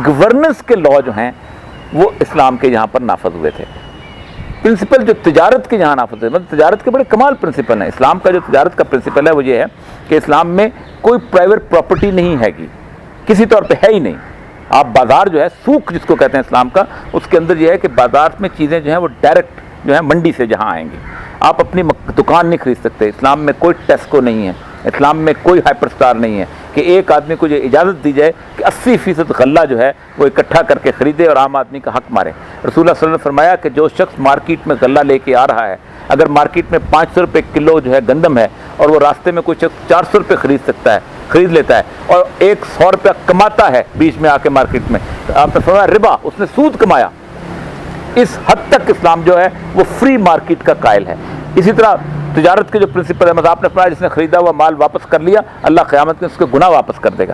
گورننس کے لا جو ہیں وہ اسلام کے یہاں پر نافذ ہوئے تھے۔ پرنسپل جو تجارت کے یہاں نافذ ہوئے، مطلب تجارت کے بڑے کمال پرنسپل ہیں۔ اسلام کا جو تجارت کا پرنسپل ہے وہ یہ ہے کہ اسلام میں کوئی پرائیویٹ پراپرٹی نہیں ہے گی، کسی طور پہ ہے ہی نہیں۔ آپ بازار جو ہے، سوق جس کو کہتے ہیں اسلام کا، اس کے اندر یہ ہے کہ بازار میں چیزیں جو ہیں وہ ڈائریکٹ جو ہے منڈی سے جہاں آئیں گی، آپ اپنی دکان نہیں خرید سکتے۔ اسلام میں کوئی ٹیسکو نہیں ہے، اسلام میں کوئی ہائپر سٹار نہیں ہے کہ ایک آدمی کو یہ اجازت دی جائے کہ 80% غلہ جو ہے وہ اکٹھا کر کے خریدے اور عام آدمی کا حق مارے۔ رسول اللہ صلی اللہ علیہ وسلم نے فرمایا کہ جو شخص مارکیٹ میں غلہ لے کے آ رہا ہے، اگر مارکیٹ میں 500 روپے کلو جو ہے گندم ہے اور وہ راستے میں کوئی شخص 400 روپے خرید لیتا ہے اور 100 روپیہ کماتا ہے بیچ میں آ کے مارکیٹ میں، تو آپ نے فرمایا ربا، اس نے سود کمایا۔ اس حد تک اسلام جو ہے وہ فری مارکیٹ کا قائل ہے۔ اسی طرح تجارت کے جو پرنسپل ہے، مطلب آپ نے فرمایا جس نے خریدا ہوا مال واپس کر لیا، اللہ قیامت میں اس کے گناہ واپس کر دے گا۔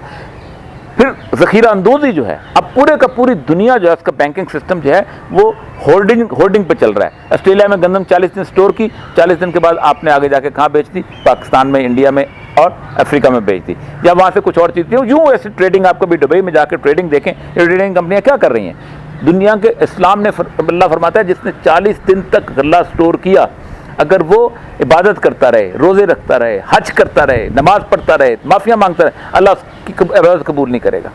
پھر ذخیرہ اندوزی جو ہے، اب پورے کا پوری دنیا جو ہے اس کا بینکنگ سسٹم جو ہے وہ ہولڈنگ پہ چل رہا ہے۔ آسٹریلیا میں گندم 40 دن سٹور کی، 40 دن کے بعد آپ نے آگے جا کے کہاں بیچ دی؟ پاکستان میں، انڈیا میں اور افریقہ میں بیچ دی، یا وہاں سے کچھ اور چیز تھی۔ یوں ایسی ٹریڈنگ، آپ کو بھی دبئی میں جا کے ٹریڈنگ دیکھیں، یہ ٹریڈنگ کمپنیاں کیا کر رہی ہیں دنیا کے۔ اسلام نے اللہ فرماتا ہے جس نے 40 دن تک غلہ سٹور کیا، اگر وہ عبادت کرتا رہے، روزے رکھتا رہے، حج کرتا رہے، نماز پڑھتا رہے، معافیاں مانگتا رہے، اللہ اس کی عبادت قبول نہیں کرے گا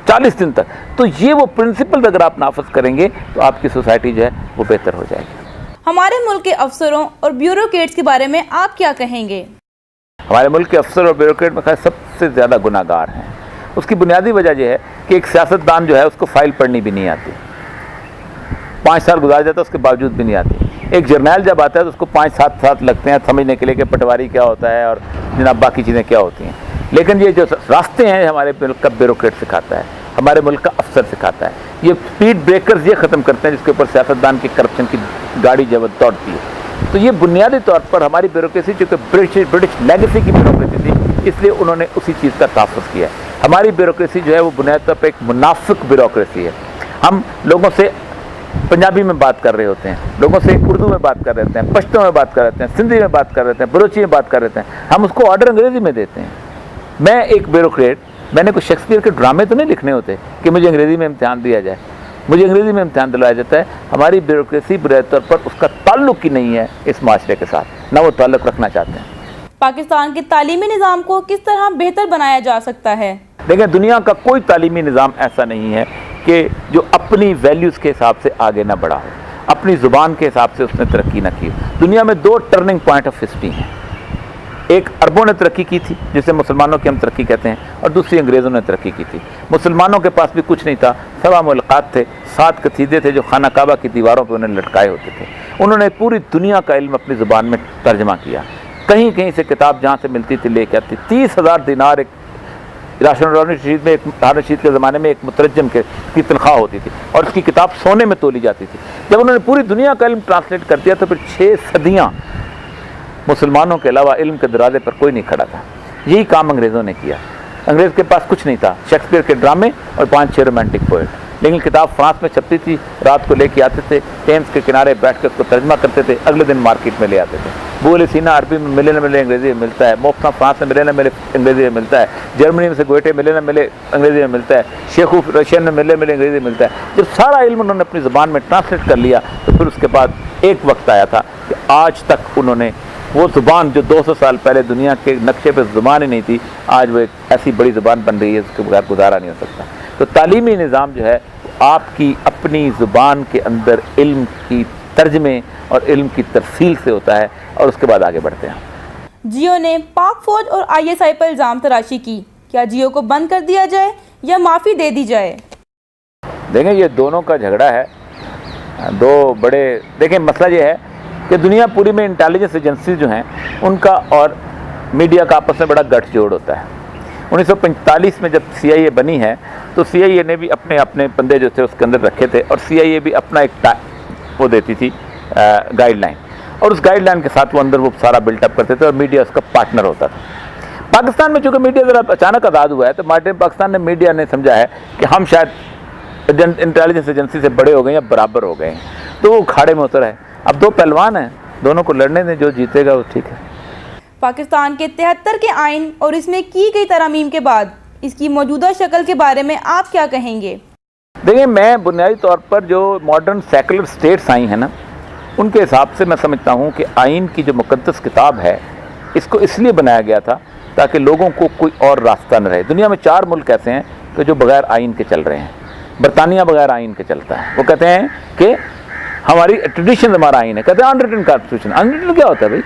40 دن تک۔ تو یہ وہ پرنسپل اگر آپ نافذ کریں گے تو آپ کی سوسائٹی جو ہے وہ بہتر ہو جائے گی۔ ہمارے ملک کے افسروں اور بیوروکریٹس کے بارے میں آپ کیا کہیں گے؟ ہمارے ملک کے افسر اور بیوروکریٹ میں سب سے زیادہ گناہ گار ہیں۔ اس کی بنیادی وجہ یہ ہے کہ ایک سیاستدان جو ہے اس کو فائل پڑھنی بھی نہیں آتی، 5 سال گزار جاتا ہے اس کے باوجود بھی نہیں آتی۔ ایک جرنیل جب آتا ہے تو اس کو 5-7 سال لگتے ہیں سمجھنے کے لیے کہ پٹواری کیا ہوتا ہے اور جناب باقی چیزیں کیا ہوتی ہیں۔ لیکن یہ جو راستے ہیں ہمارے ملک کا بیوروکریٹ سکھاتا ہے، ہمارے ملک کا افسر سکھاتا ہے۔ یہ سپیڈ بریکرز یہ ختم کرتے ہیں جس کے اوپر سیاستدان کی کرپشن کی گاڑی جب دوڑتی ہے۔ تو یہ بنیادی طور پر ہماری بیوروکریسی چونکہ برٹش لیگیسی کی بیوروکریسی تھی، اس لیے انہوں نے اسی چیز کا تحفظ کیا ہے۔ ہماری بیوروکریسی جو ہے وہ بنیادی طور پر ایک منافق بیوروکریسی ہے۔ ہم لوگوں سے پنجابی میں بات کر رہے ہوتے ہیں، لوگوں سے اردو میں بات کر رہے ہوتے ہیں، پشتو میں بات کر رہے ہیں، سندھی میں بات کر رہے ہیں، بلوچی میں بات کر رہے ہیں، ہم اس کو آرڈر انگریزی میں دیتے ہیں۔ میں ایک بیوروکریٹ، میں نے کوئی شیکسپیئر کے ڈرامے تو نہیں لکھنے ہوتے کہ مجھے انگریزی میں امتحان دیا جائے، مجھے انگریزی میں امتحان دلوایا جاتا ہے۔ ہماری بیوروکریسی بنیادی طور پر اس کا تعلق ہی نہیں ہے اس معاشرے کے ساتھ، نہ وہ تعلق رکھنا چاہتے ہیں۔ پاکستان کے تعلیمی نظام کو کس طرح بہتر بنایا جا سکتا ہے؟ دیکھیں، دنیا کا کوئی تعلیمی نظام ایسا نہیں ہے کہ جو اپنی ویلیوز کے حساب سے آگے نہ بڑھا ہو، اپنی زبان کے حساب سے اس نے ترقی نہ کی ہو۔ دنیا میں دو ٹرننگ پوائنٹ آف ہسٹری ہیں، ایک عربوں نے ترقی کی تھی جسے مسلمانوں کی ہم ترقی کہتے ہیں، اور دوسری انگریزوں نے ترقی کی تھی۔ مسلمانوں کے پاس بھی کچھ نہیں تھا، 7 ملقات تھے، 7 قصیدے تھے جو خانہ کعبہ کی دیواروں پہ انہیں لٹکائے ہوتے تھے۔ انہوں نے پوری دنیا کا علم اپنی زبان میں ترجمہ کیا، کہیں کہیں سے کتاب جہاں سے ملتی تھی لے کے آتی۔ 30,000 دینار ایک ہارون رشید کے زمانے میں ایک مترجم کی تنخواہ ہوتی تھی، اور اس کی کتاب سونے میں تولی جاتی تھی۔ جب انہوں نے پوری دنیا کا علم ٹرانسلیٹ کر دیا تو پھر 6 صدیاں مسلمانوں کے علاوہ علم کے دروازے پر کوئی نہیں کھڑا تھا۔ یہی کام انگریزوں نے کیا۔ انگریز کے پاس کچھ نہیں تھا، شیکسپیئر کے ڈرامے اور 5-6 رومانٹک پوئٹ، لیکن کتاب فرانس میں چھپتی تھی، رات کو لے کے آتے تھے، ٹیمز کے کنارے بیٹھ کے اس کو ترجمہ کرتے تھے، اگلے دن مارکیٹ میں لے آتے تھے۔ بول سینا عربی میں ملے نہ ملے انگریزی میں ملتا ہے، موکساں فرانس میں ملے نہ ملے انگریزی میں ملتا ہے، جرمنی میں سے گوئٹے ملے نہ ملے انگریزی میں ملتا ہے، شیخوف رشین میں ملے انگریزی میں ملتا ہے۔ جب سارا علم انہوں نے اپنی زبان میں ٹرانسلیٹ کر لیا تو پھر اس کے بعد ایک وقت آیا تھا کہ آج تک انہوں نے وہ زبان جو 200 سال پہلے دنیا کے نقشے پہ زبان ہی نہیں تھی، آج وہ ایک ایسی بڑی زبان بن رہی ہے اس کے بغیر گزارا نہیں ہو سکتا۔ تو تعلیمی نظام جو ہے آپ کی اپنی زبان کے اندر علم کی ترجمے اور علم کی ترسیل سے ہوتا ہے، اور اس کے بعد آگے بڑھتے ہیں۔ جیو نے پاک فوج اور ISI پر الزام تراشی کی، کیا جیو کو بند کر دیا جائے یا معافی دے دی جائے؟ دیکھیں، یہ دونوں کا جھگڑا ہے، دو بڑے، دیکھیں مسئلہ یہ ہے کہ دنیا پوری میں انٹیلیجنس ایجنسی جو ہیں ان کا اور میڈیا کا آپس میں بڑا گٹھ جوڑ ہوتا ہے۔ 1945 میں جب CIA بنی ہے تو CIA نے بھی اپنے بندے جو تھے اس کے اندر رکھے تھے، اور CIA بھی اپنا ایک وہ دیتی تھی گائیڈ لائن، اور اس گائیڈ لائن کے ساتھ وہ اندر وہ سارا بلٹ اپ کرتے تھے، اور میڈیا اس کا پارٹنر ہوتا تھا۔ پاکستان میں چونکہ میڈیا ذرا اچانک آزاد ہوا ہے تو ماڈرن پاکستان نے میڈیا نے سمجھا ہے کہ ہم شاید انٹیلیجنس ایجنسی سے بڑے ہو گئے ہیں یا برابر ہو گئے ہیں، تو وہ کھاڑے میں اتر ہے۔ اب دو پہلوان ہیں، دونوں کو لڑنے دیں، جو جیتے گا وہ ٹھیک ہے۔ پاکستان کے 73 کے آئین اور اس میں کی گئی ترامیم کے بعد اس کی موجودہ شکل کے بارے میں آپ کیا کہیں گے؟ دیکھیں، میں بنیادی طور پر جو ماڈرن سیکولر سٹیٹس آئی ہیں نا، ان کے حساب سے میں سمجھتا ہوں کہ آئین کی جو مقدس کتاب ہے اس کو اس لیے بنایا گیا تھا تاکہ لوگوں کو کوئی اور راستہ نہ رہے۔ دنیا میں 4 ملک ایسے ہیں کہ جو بغیر آئین کے چل رہے ہیں۔ برطانیہ بغیر آئین کے چلتا ہے، وہ کہتے ہیں کہ ہماری ٹریڈیشن ہمارا آئین ہے، کہتے ہیں انریٹن کانسٹیٹیوشن۔ انریٹن کیا ہوتا ہے بھائی؟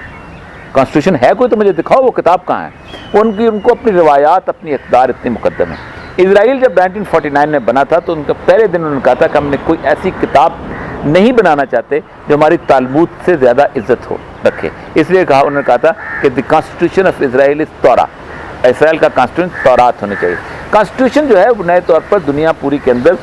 کانسٹیٹیوشن ہے کوئی تو مجھے دکھاؤ وہ کتاب کہاں ہے۔ ان کو اپنی روایات، اپنی اقدار اتنی مقدم ہے۔ اسرائیل جب 1949 میں بنا تھا تو ان کا پہلے دن انہوں نے کہا تھا کہ ہم نے کوئی ایسی کتاب نہیں بنانا چاہتے جو ہماری تالمود سے زیادہ عزت ہو رکھے، اس لیے انہوں نے کہا تھا کہ دی کانسٹیٹیوشن آف اسرائیل از تورا، اسرائیل کا کانسٹیٹیوشن تورات ہونے چاہیے۔ کانسٹیٹیوشن جو ہے وہ نئے طور پر دنیا پوری کے اندر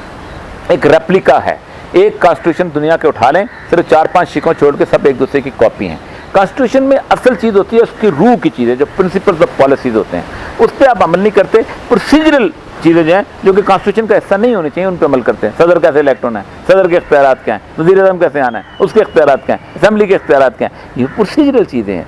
ایک ریپلیکا ہے۔ ایک کانسٹیٹیوشن دنیا کے اٹھا لیں، صرف 4-5 شکوں چھوڑ کے سب ایک دوسرے کی کاپی ہیں۔ کانسٹیٹیوشن میں اصل چیز ہوتی ہے اس کی روح کی چیزیں، جو پرنسپلز آف پالیسیز ہوتے ہیں، اس پہ آپ عمل نہیں کرتے۔ پروسیجرل چیزیں جو ہیں جو کہ کانسٹیٹیوشن کا حصہ نہیں ہونی چاہیے ان پہ عمل کرتے ہیں۔ صدر کیسے الیکٹ ہونا ہے، صدر کے اختیارات کیا ہیں، وزیر اعظم کیسے آنا ہے، اس کے اختیارات کیا ہیں، اسمبلی کے اختیارات کیا ہیں، یہ پروسیجرل چیزیں ہیں۔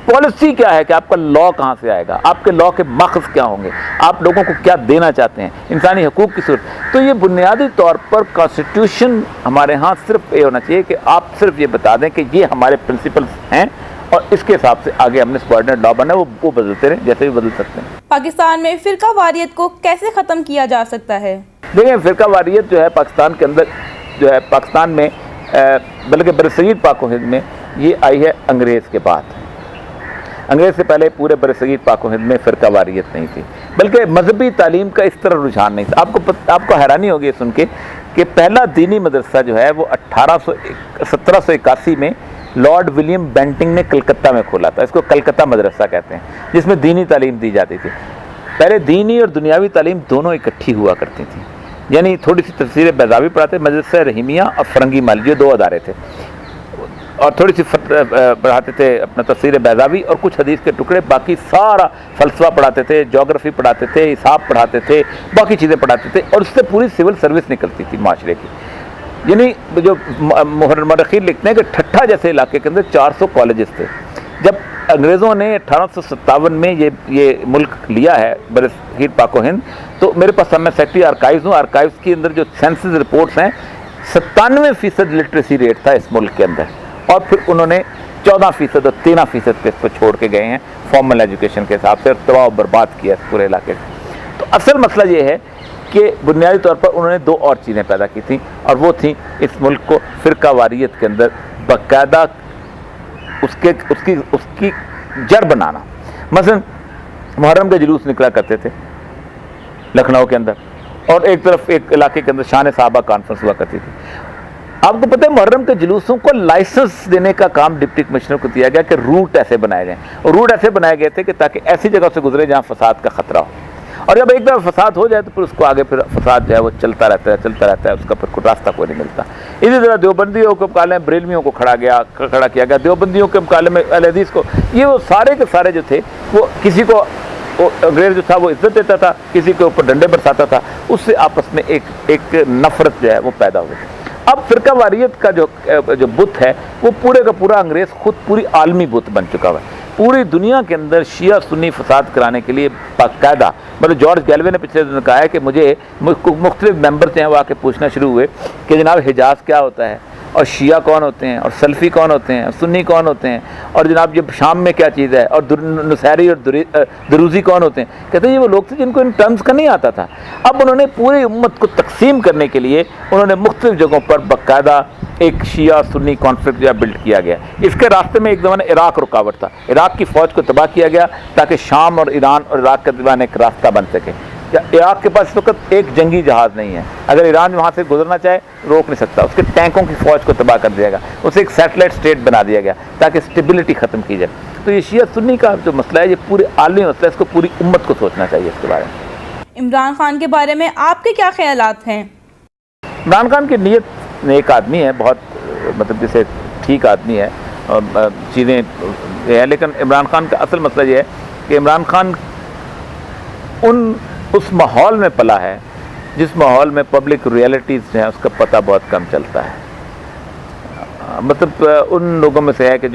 پالیسی کیا ہے کہ آپ کا لا کہاں سے آئے گا، آپ کے لا کے ماخذ کیا ہوں گے، آپ لوگوں کو کیا دینا چاہتے ہیں، انسانی حقوق کی صورت۔ تو یہ بنیادی طور پر کانسٹیٹیوشن ہمارے ہاں صرف یہ ہونا چاہیے کہ آپ صرف یہ بتا دیں کہ یہ ہمارے پرنسپلز ہیں، اور اس کے حساب سے آگے ہم نے سبارڈینیٹ لا بنا ہے، وہ بدلتے رہیں جیسے بھی بدل سکتے ہیں۔ پاکستان میں فرقہ واریت کو کیسے ختم کیا جا سکتا ہے؟ دیکھیں، فرقہ واریت جو ہے پاکستان کے اندر جو ہے پاکستان میں بلکہ برصغیر پاک و ہند میں یہ آئی ہے انگریز کے بعد۔ انگریز سے پہلے پورے برصغیر پاک و ہند میں فرقہ واریت نہیں تھی، بلکہ مذہبی تعلیم کا اس طرح رجحان نہیں تھا۔ آپ کو حیرانی ہوگی سن کے کہ پہلا دینی مدرسہ جو ہے وہ 1781 میں لارڈ ولیم بینٹنگ نے کلکتہ میں کھولا تھا۔ اس کو کلکتہ مدرسہ کہتے ہیں، جس میں دینی تعلیم دی جاتی تھی۔ پہلے دینی اور دنیاوی تعلیم دونوں اکٹھی ہوا کرتی تھیں، یعنی تھوڑی سی تفسیر بیضاوی پڑھاتے، مدرسہ رحیمیہ اور فرنگی مال، یہ 2 ادارے تھے۔ اور تھوڑی سی پڑھاتے تھے اپنا تفسیر بیضاوی اور کچھ حدیث کے ٹکڑے، باقی سارا فلسفہ پڑھاتے تھے، جغرافی پڑھاتے تھے، حساب پڑھاتے تھے، باقی چیزیں پڑھاتے تھے، اور اس سے پوری سول سروس نکلتی تھی معاشرے کی. یعنی جو مورخین لکھتے ہیں کہ ٹھٹھا جیسے علاقے کے اندر 400 کالجز تھے. جب انگریزوں نے 1857 میں یہ ملک لیا ہے برصغیر پاک و ہند، تو میرے پاس میں سیکٹری آرکائیوز ہوں. آرکائیوز کے اندر جو سینسز رپورٹس ہیں 97% لٹریسی ریٹ تھا اس ملک کے اندر، اور پھر انہوں نے 14% اور 13% پہ اس کو چھوڑ کے گئے ہیں فارمل ایجوکیشن کے حساب سے، اور تباہ و برباد کیا اس پورے علاقے سے. تو اصل مسئلہ یہ ہے کہ بنیادی طور پر انہوں نے 2 اور چیزیں پیدا کی تھیں، اور وہ تھیں اس ملک کو فرقہ واریت کے اندر باقاعدہ اس کی جڑ بنانا. مثلا محرم کے جلوس نکلا کرتے تھے لکھنؤ کے اندر، اور ایک طرف ایک علاقے کے اندر شان صحابہ کانفرنس ہوا کرتی تھی. آپ کو پتہ ہے محرم کے جلوسوں کو لائسنس دینے کا کام ڈپٹی کمشنر کو دیا گیا کہ روٹ ایسے بنائے جائیں، اور روٹ ایسے بنائے گئے تھے کہ تاکہ ایسی جگہ سے گزرے جہاں فساد کا خطرہ ہو. اور جب ایک دفعہ فساد ہو جائے تو پھر اس کو آگے پھر فساد جو ہے وہ چلتا رہتا ہے، اس کا پھر کوئی راستہ کوئی نہیں ملتا. اسی طرح دیوبندیوں کے مقابلے میں بریلویوں کو کھڑا کیا گیا، دیوبندیوں کے مقابلے میں اہل حدیث کو. یہ وہ سارے کے سارے جو تھے، وہ کسی کو انگریز جو تھا وہ عزت دیتا تھا، کسی کے اوپر ڈنڈے برساتا تھا، اس سے آپس میں ایک نفرت جو ہے وہ پیدا ہوئی. اب فرقہ واریت کا جو بت ہے وہ پورے کا پورا انگریز خود پوری عالمی بت بن چکا ہوا ہے. پوری دنیا کے اندر شیعہ سنی فساد کرانے کے لیے باقاعدہ، مطلب جارج گیلوے نے پچھلے دن کہا ہے کہ مجھے مختلف ممبرز ہیں وہ آ کے پوچھنا شروع ہوئے کہ جناب حجاز کیا ہوتا ہے، اور شیعہ کون ہوتے ہیں، اور سلفی کون ہوتے ہیں، اور سنی کون ہوتے ہیں، اور جناب یہ شام میں کیا چیز ہے، اور نصیری اور دروزی کون ہوتے ہیں. کہتے ہیں یہ وہ لوگ تھے جن کو ان ٹرمز کا نہیں آتا تھا. اب انہوں نے پوری امت کو تقسیم کرنے کے لیے انہوں نے مختلف جگہوں پر باقاعدہ ایک شیعہ سنی کانفلکٹ جو ہے بلڈ کیا گیا. اس کے راستے میں ایک زمانے عراق رکاوٹ تھا، عراق کی فوج کو تباہ کیا گیا تاکہ شام اور ایران اور عراق کے درمیان ایک راستہ بن سکے. عراق کے پاس اس وقت ایک جنگی جہاز نہیں ہے، اگر ایران وہاں سے گزرنا چاہے روک نہیں سکتا، اس کے ٹینکوں کی فوج کو تباہ کر دیا گیا، اسے ایک سیٹلائٹ اسٹیٹ بنا دیا گیا تاکہ اسٹیبلٹی ختم کی جائے. تو یہ شیعہ سنی کا جو مسئلہ ہے یہ پورے عالمی مسئلہ ہے، اس کو پوری امت کو سوچنا چاہیے اس کے بارے میں. عمران خان کے بارے میں آپ کے کیا خیالات ہیں؟ عمران خان کی نیت نیک آدمی ہے، بہت مطلب جیسے ٹھیک آدمی ہے، اور چیزیں ہے، لیکن عمران خان کا اصل مسئلہ یہ ہے کہ عمران خان اس ماحول میں پلا ہے جس ماحول میں پبلک ریئلٹیز جو ہیں اس کا پتہ بہت کم چلتا ہے. مطلب ان لوگوں میں سے ہے کہ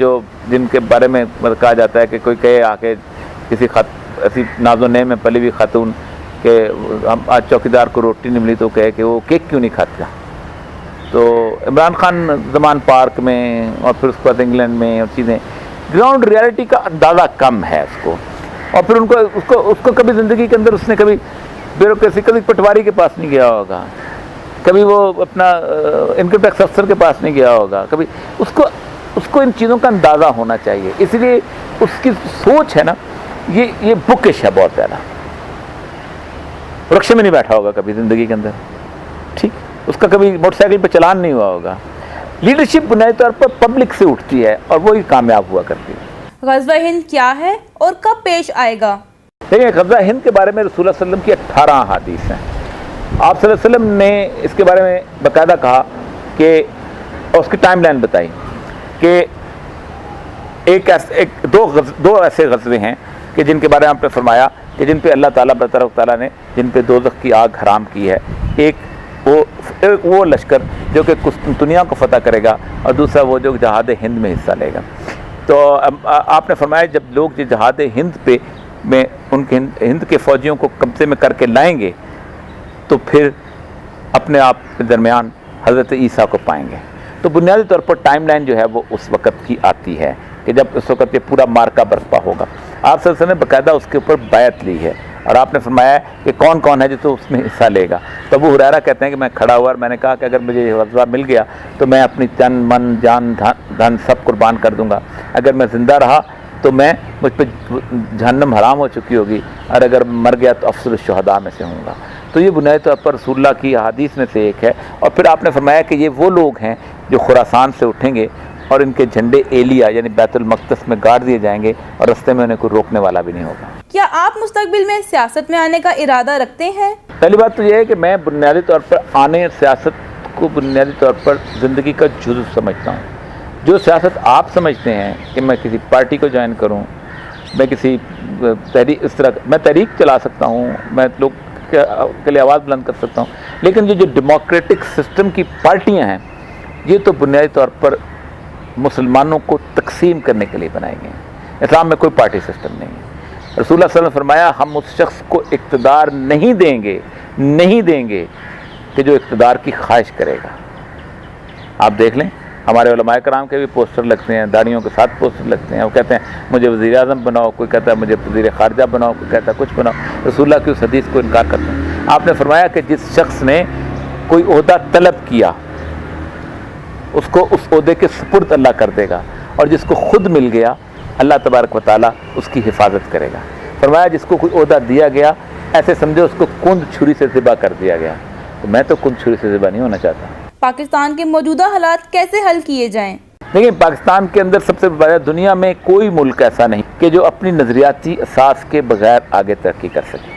جن کے بارے میں کہا جاتا ہے کہ کوئی کہے آ کے کسی ایسی ناز و نعم میں پلی ہوئی خاتون کہ ہم آج چوکیدار کو روٹی نہیں ملی تو کہے کہ وہ کیک کیوں نہیں کھاتا. تو عمران خان زمان پارک میں اور پھر اس کے بعد انگلینڈ میں اور چیزیں گراؤنڈ ریئلٹی کا اندازہ کم ہے اس کو. اور پھر اس کو کبھی زندگی کے اندر اس نے کبھی بیوروکریسی، کبھی پٹواری کے پاس نہیں گیا ہوگا، کبھی وہ اپنا انکم ٹیکس افسر کے پاس نہیں گیا ہوگا، کبھی اس کو ان چیزوں کا اندازہ ہونا چاہیے. اس لیے اس کی سوچ ہے نا یہ بکش ہے بہت زیادہ. رکشے میں نہیں بیٹھا ہوگا کبھی زندگی کے اندر، ٹھیک، اس کا کبھی موٹر سائیکل پہ چلان نہیں ہوا ہوگا. لیڈرشپ بنیادی طور پر پبلک سے اٹھتی ہے اور وہی کامیاب ہوا کرتی ہے. غزوہ ہند کیا ہے اور کب پیش آئے گا؟ دیکھیں، غزوہ ہند کے بارے میں رسول اللہ صلی اللہ علیہ وسلم کی 18 احادیث ہیں. آپ صلی اللہ علیہ وسلم نے اس کے بارے میں باقاعدہ کہا کہ اس کی ٹائم لائن بتائی کہ دو ایسے غزوے ہیں کہ جن کے بارے میں آپ نے فرمایا کہ جن پہ اللہ تعالیٰ تبارک تعالیٰ نے جن پہ دوزخ کی آگ حرام کی ہے. ایک وہ لشکر جو کہ قسطنطنیہ کو فتح کرے گا، اور دوسرا وہ جو جہاد ہند میں حصہ لے گا. تو آپ نے فرمایا جب لوگ جہاد ہند پہ میں ان کے ہند کے فوجیوں کو قبضے میں کر کے لائیں گے تو پھر اپنے آپ کے درمیان حضرت عیسیٰ کو پائیں گے. تو بنیادی طور پر ٹائم لائن جو ہے وہ اس وقت کی آتی ہے کہ جب اس وقت یہ پورا مارکا برپا ہوگا. آپ صلی اللہ علیہ وسلم نے باقاعدہ اس کے اوپر بیعت لی ہے، اور آپ نے فرمایا کہ کون کون ہے جو تو اس میں حصہ لے گا. تو ابو ہریرہ کہتے ہیں کہ میں کھڑا ہوا اور میں نے کہا کہ اگر مجھے یہ غزوہ مل گیا تو میں اپنی تن من جان دھن سب قربان کر دوں گا. اگر میں زندہ رہا تو مجھ پہ جہنم حرام ہو چکی ہوگی، اور اگر مر گیا تو افضل الشہداء میں سے ہوں گا. تو یہ بنیادی طور پر رسول اللہ کی احادیث میں سے ایک ہے. اور پھر آپ نے فرمایا کہ یہ وہ لوگ ہیں جو خراسان سے اٹھیں گے اور ان کے جھنڈے ایلیا یعنی بیت المقدس میں گاڑ دیے جائیں گے، اور رستے میں انہیں کوئی روکنے والا بھی نہیں ہوگا. کیا آپ مستقبل میں سیاست میں آنے کا ارادہ رکھتے ہیں؟ پہلی بات تو یہ ہے کہ میں بنیادی طور پر سیاست کو بنیادی طور پر زندگی کا جزو سمجھتا ہوں. جو سیاست آپ سمجھتے ہیں کہ میں کسی پارٹی کو جوائن کروں، میں کسی تحریک اس طرح میں تحریک چلا سکتا ہوں، میں لوگ کے لیے آواز بلند کر سکتا ہوں، لیکن جو ڈیموکریٹک سسٹم کی پارٹیاں ہیں یہ تو بنیادی طور پر مسلمانوں کو تقسیم کرنے کے لیے بنائی گئی ہیں۔ اسلام میں کوئی پارٹی سسٹم نہیں ہے۔ رسول اللہ صلی اللہ علیہ وسلم نے فرمایا ہم اس شخص کو اقتدار نہیں دیں گے کہ جو اقتدار کی خواہش کرے گا۔ آپ دیکھ لیں ہمارے علماء کرام کے بھی پوسٹر لگتے ہیں، داڑھیوں کے ساتھ پوسٹر لگتے ہیں، وہ کہتے ہیں مجھے وزیر اعظم بناؤ، کوئی کہتا ہے مجھے وزیر خارجہ بناؤ، کوئی کہتا ہے کچھ بناؤ۔ رسول اللہ کی اس حدیث کو انکار کرتے ہیں۔ آپ نے فرمایا کہ جس شخص نے کوئی عہدہ طلب کیا اس کو اس عہدے کے سپرد اللہ کر دے گا، اور جس کو خود مل گیا اللہ تبارک و تعالیٰ اس کی حفاظت کرے گا۔ فرمایا جس کو کوئی عہدہ دیا گیا ایسے سمجھو اس کو کند چھری سے ذبح کر دیا گیا، تو میں تو کند چھری سے ذبح نہیں ہونا چاہتا۔ پاکستان کے موجودہ حالات کیسے حل کیے جائیں؟ دیکھیں پاکستان کے اندر سب سے بڑا دنیا میں کوئی ملک ایسا نہیں کہ جو اپنی نظریاتی اساس کے بغیر آگے ترقی کر سکے۔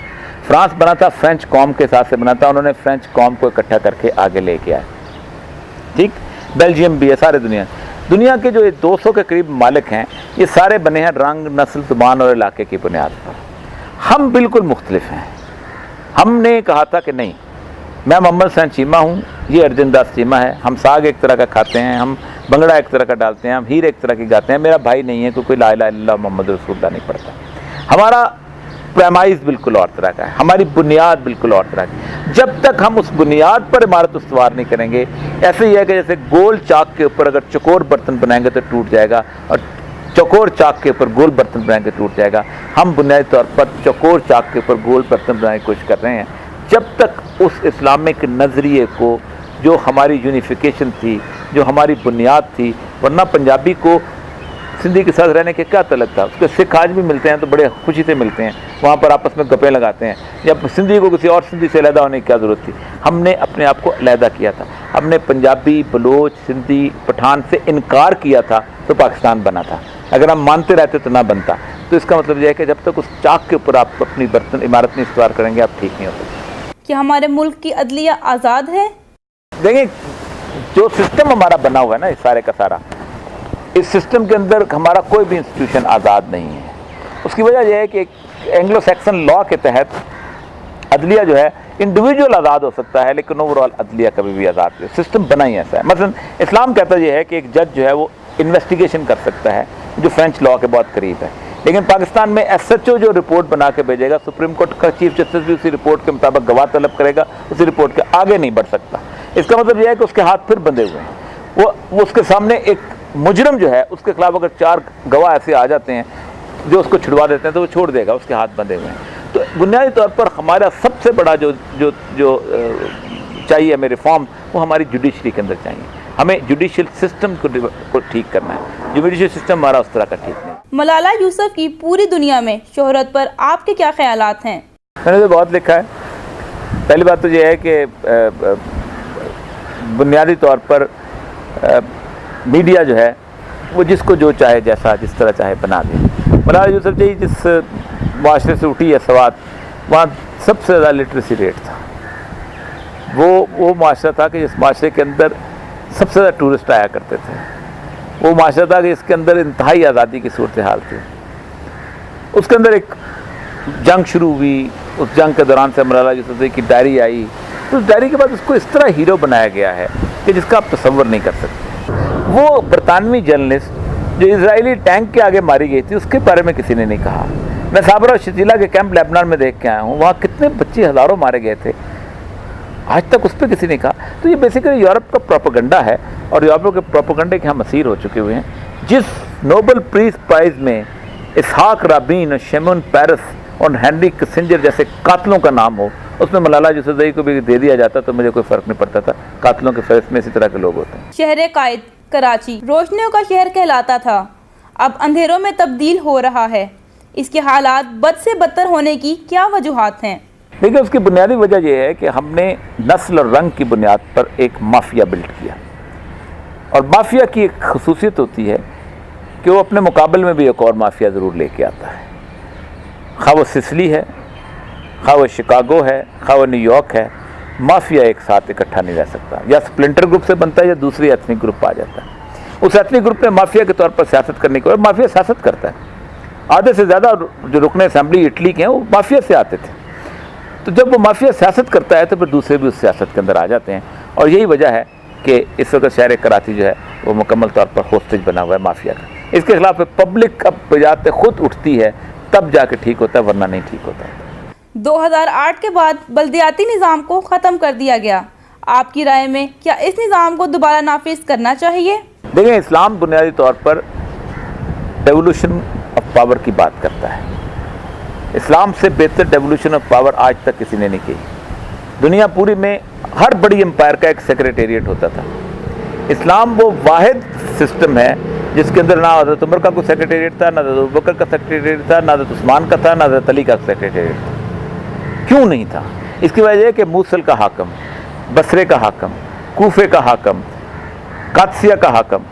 فرانس بنا تھا فرینچ قوم کے ساتھ سے بنا تھا، انہوں نے فرینچ قوم کو اکٹھا کر کے آگے لے کے آئے، ٹھیک۔ بیلجیم بھی ہے، سارے دنیا کے جو 200 کے قریب ممالک ہیں یہ سارے بنے ہیں رنگ، نسل، زبان اور علاقے کی بنیاد پر۔ ہم بالکل مختلف ہیں۔ ہم نے کہا تھا کہ نہیں، میں محمد حسین چیمہ ہوں، یہ ارجن داس چیمہ ہے، ہم ساگ ایک طرح کا کھاتے ہیں، ہم بنگڑا ایک طرح کا ڈالتے ہیں، ہم ہیر ایک طرح کی گاتے ہیں، میرا بھائی نہیں ہے، کوئی لا الہ الا اللہ محمد رسول اللہ نہیں پڑھتا۔ ہمارا پریمائز بالکل اور طرح کا ہے، ہماری بنیاد بالکل اور طرح کی ہے۔ جب تک ہم اس بنیاد پر عمارت استوار نہیں کریں گے، ایسے ہی ہے کہ جیسے گول چاک کے اوپر اگر چکور برتن بنائیں گے تو ٹوٹ جائے گا، اور چکور چاک کے اوپر گول برتن بنائیں گے ٹوٹ جائے گا۔ ہم بنیادی طور پر چکور چاک کے اوپر گول برتن بنانے کی کوشش کر رہے ہیں۔ جب تک اس اسلامک نظریے کو جو ہماری یونیفیکیشن تھی، جو ہماری بنیاد تھی، ورنہ پنجابی کو سندھی کے ساتھ رہنے کے کیا تعلق تھا؟ اس کے سکھ آج بھی ملتے ہیں تو بڑے خوشی سے ملتے ہیں، وہاں پر آپس میں گپیں لگاتے ہیں، یا سندھی کو کسی اور سندھی سے علیحدہ ہونے کی کیا ضرورت تھی؟ ہم نے اپنے آپ کو علیحدہ کیا تھا، ہم نے پنجابی، بلوچ، سندھی، پٹھان سے انکار کیا تھا تو پاکستان بنا تھا۔ اگر ہم مانتے رہتے تو نہ بنتا۔ تو اس کا مطلب یہ ہے کہ جب تک اس چاک کے اوپر آپ اپنی عمارت نہیں استوار کریں گے آپ ٹھیک نہیں ہو سکتے۔ کیا ہمارے ملک کی عدلیہ آزاد ہے؟ دیکھیں جو سسٹم ہمارا بنا ہوا ہے نا، اس سارے کا سارا، اس سسٹم کے اندر ہمارا کوئی بھی انسٹیٹیوشن آزاد نہیں ہے۔ اس کی وجہ یہ ہے کہ اینگلو سیکسن لا کے تحت عدلیہ جو ہے انڈیویجول آزاد ہو سکتا ہے، لیکن اوور آل عدلیہ کبھی بھی آزاد نہیں۔ سسٹم بنا ہی ایسا ہے۔ مثلا اسلام کہتا یہ ہے کہ ایک جج جو ہے وہ انویسٹیگیشن کر سکتا ہے، جو فرینچ لا کے بہت قریب ہے، لیکن پاکستان میں ایس ایچ او جو رپورٹ بنا کے بھیجے گا، سپریم کورٹ کا چیف جسٹس بھی اسی رپورٹ کے مطابق گواہ طلب کرے گا، اسی رپورٹ کے آگے نہیں بڑھ سکتا۔ اس کا مطلب یہ ہے کہ اس کے ہاتھ پھر بندھے ہوئے ہیں، وہ اس کے سامنے ایک مجرم جو ہے اس کے خلاف اگر 4 گواہ ایسے آ جاتے ہیں جو اس کو چھڑوا دیتے ہیں تو وہ چھوڑ دے گا، اس کے ہاتھ بندھے ہوئے ہیں۔ تو بنیادی طور پر ہمارا سب سے بڑا جو چاہیے ہمیں ریفارم، وہ ہماری جوڈیشری کے اندر چاہیے۔ ہمیں جوڈیشل سسٹم کو ٹھیک کرنا ہے، جوڈیشل سسٹم ہمارا اس طرح کا ٹھیک نہیں۔ ملالہ یوسف کی پوری دنیا میں شہرت پر آپ کے کیا خیالات ہیں؟ میں نے تو بہت لکھا ہے۔ پہلی بات تو یہ ہے کہ بنیادی طور پر میڈیا جو ہے وہ جس کو جو چاہے جیسا جس طرح چاہے بنا دے۔ ملالہ یوسف جی جس معاشرے سے اٹھی ہے سوات، وہاں سب سے زیادہ لٹریسی ریٹ تھا۔ وہ معاشرہ تھا کہ جس معاشرے کے اندر سب سے زیادہ ٹورسٹ آیا کرتے تھے، وہ معاشرہ تھا کہ اس کے اندر انتہائی آزادی کی صورتحال تھی۔ اس کے اندر ایک جنگ شروع ہوئی، اس جنگ کے دوران سے ملالہ یوسف زئی کی ڈائری آئی، تو اس ڈائری کے بعد اس کو اس طرح ہیرو بنایا گیا ہے کہ جس کا آپ تصور نہیں کر سکتے۔ وہ برطانوی جرنلسٹ جو اسرائیلی ٹینک کے آگے ماری گئی تھی اس کے بارے میں کسی نے نہیں کہا۔ میں صابرہ اور شتیلا کے کیمپ لیبنان میں دیکھ کے آیا ہوں، وہاں کتنے بچے ہزاروں مارے گئے تھے، آج تک اس پہ کسی نے کہا۔ تو یہ بیسیکلی یورپ کا پروپیگنڈا ہے، اور یورپ کے پروپیگنڈے کے ہم اسیر ہو چکے ہوئے ہیں۔ جس نوبل پیس پرائز میں اسحاق رابین اور شیمون پیرس اور ہینری کسنجر جیسے قاتلوں کا نام ہو، اس میں ملالہ یوسف زئی کو بھی دے دیا جاتا تو مجھے کوئی فرق نہیں پڑتا تھا۔ قاتلوں کے فہرست میں اسی طرح کے لوگ ہوتے ہیں۔ شہر قائد کراچی روشنیوں کا شہر کہلاتا تھا، اب اندھیروں میں تبدیل ہو رہا ہے، اس کے حالات بد سے بدتر ہونے کی کیا وجوہات ہیں؟ دیکھیں اس کی بنیادی وجہ یہ ہے کہ ہم نے نسل اور رنگ کی بنیاد پر ایک مافیا بلڈ کیا، اور مافیا کی ایک خصوصیت ہوتی ہے کہ وہ اپنے مقابل میں بھی ایک اور مافیا ضرور لے کے آتا ہے، خواہ وہ سسلی ہے، خواہ وہ شکاگو ہے، خواہ وہ نیو یارک ہے۔ مافیا ایک ساتھ اکٹھا نہیں رہ سکتا، یا سپلنٹر گروپ سے بنتا ہے یا دوسری ایتھنک گروپ آ جاتا ہے۔ اس ایتھنک گروپ نے مافیا کے طور پر سیاست کرنے کے بعد مافیا سیاست کرتا ہے. آدھے سے زیادہ جو رکن اسمبلی اٹلی کے ہیں وہ مافیا سے آتے تھے. تو جب وہ مافیا سیاست کرتا ہے تو پھر دوسرے بھی اس سیاست کے اندر آ جاتے ہیں, اور یہی وجہ ہے کہ اس وقت شہر کراچی جو ہے وہ مکمل طور پر ہوسٹیج بنا ہوا ہے مافیا کا. اس کے خلاف پبلک اب بجاتے خود اٹھتی ہے تب جا کے ٹھیک ہوتا ہے, ورنہ نہیں ٹھیک ہوتا. 2008 کے بعد بلدیاتی نظام کو ختم کر دیا گیا. آپ کی رائے میں کیا اس نظام کو دوبارہ نافذ کرنا چاہیے؟ دیکھیں, اسلام بنیادی طور پر ڈیولوشن آف پاور کی بات کرتا ہے. اسلام سے بہتر ڈیولوشن آف پاور آج تک کسی نے نہیں کی. دنیا پوری میں ہر بڑی امپائر کا ایک سیکریٹریٹ ہوتا تھا. اسلام وہ واحد سسٹم ہے جس کے اندر نہ حضرت عمر کا کوئی سیکریٹریٹ تھا, نہ حضرت ابوبکر کا سیکریٹریٹ تھا, نہ حضرت عثمان کا تھا, نہ حضرت علی کا سیکریٹریٹ تھا. کیوں نہیں تھا؟ اس کی وجہ یہ کہ موصل کا حاکم, بصرے کا حاکم, کوفے کا حاکم, قادسیہ کا حاکم,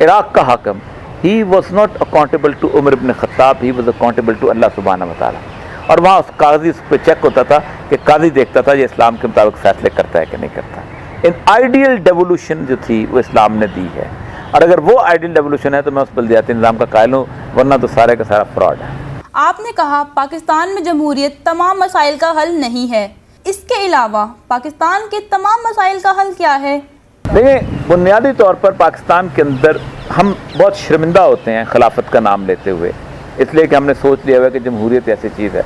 عراق کا حاکم, he was not accountable to عمر ابن خطاب, he was accountable to اللہ سبحانہ و تعالیٰ. اور وہاں اس قاضی اس پہ چیک ہوتا تھا کہ قاضی دیکھتا تھا یہ اسلام کے مطابق فیصلے کرتا ہے کہ نہیں کرتا. ان آئیڈیل ڈیولوشن جو تھی وہ اسلام نے دی ہے, اور اگر وہ آئیڈیل ڈیولوشن ہے تو میں اس بلدیاتی نظام کا قائل ہوں, ورنہ تو سارے کا سارا فراڈ ہے. آپ نے کہا پاکستان میں جمہوریت تمام مسائل کا حل نہیں ہے. اس کے علاوہ پاکستان کے تمام مسائل کا حل کیا ہے؟ دیکھیں, بنیادی طور پر پاکستان کے اندر ہم بہت شرمندہ ہوتے ہیں خلافت کا نام لیتے ہوئے, اس لیے کہ ہم نے سوچ لیا ہوا کہ جمہوریت ایسی چیز ہے.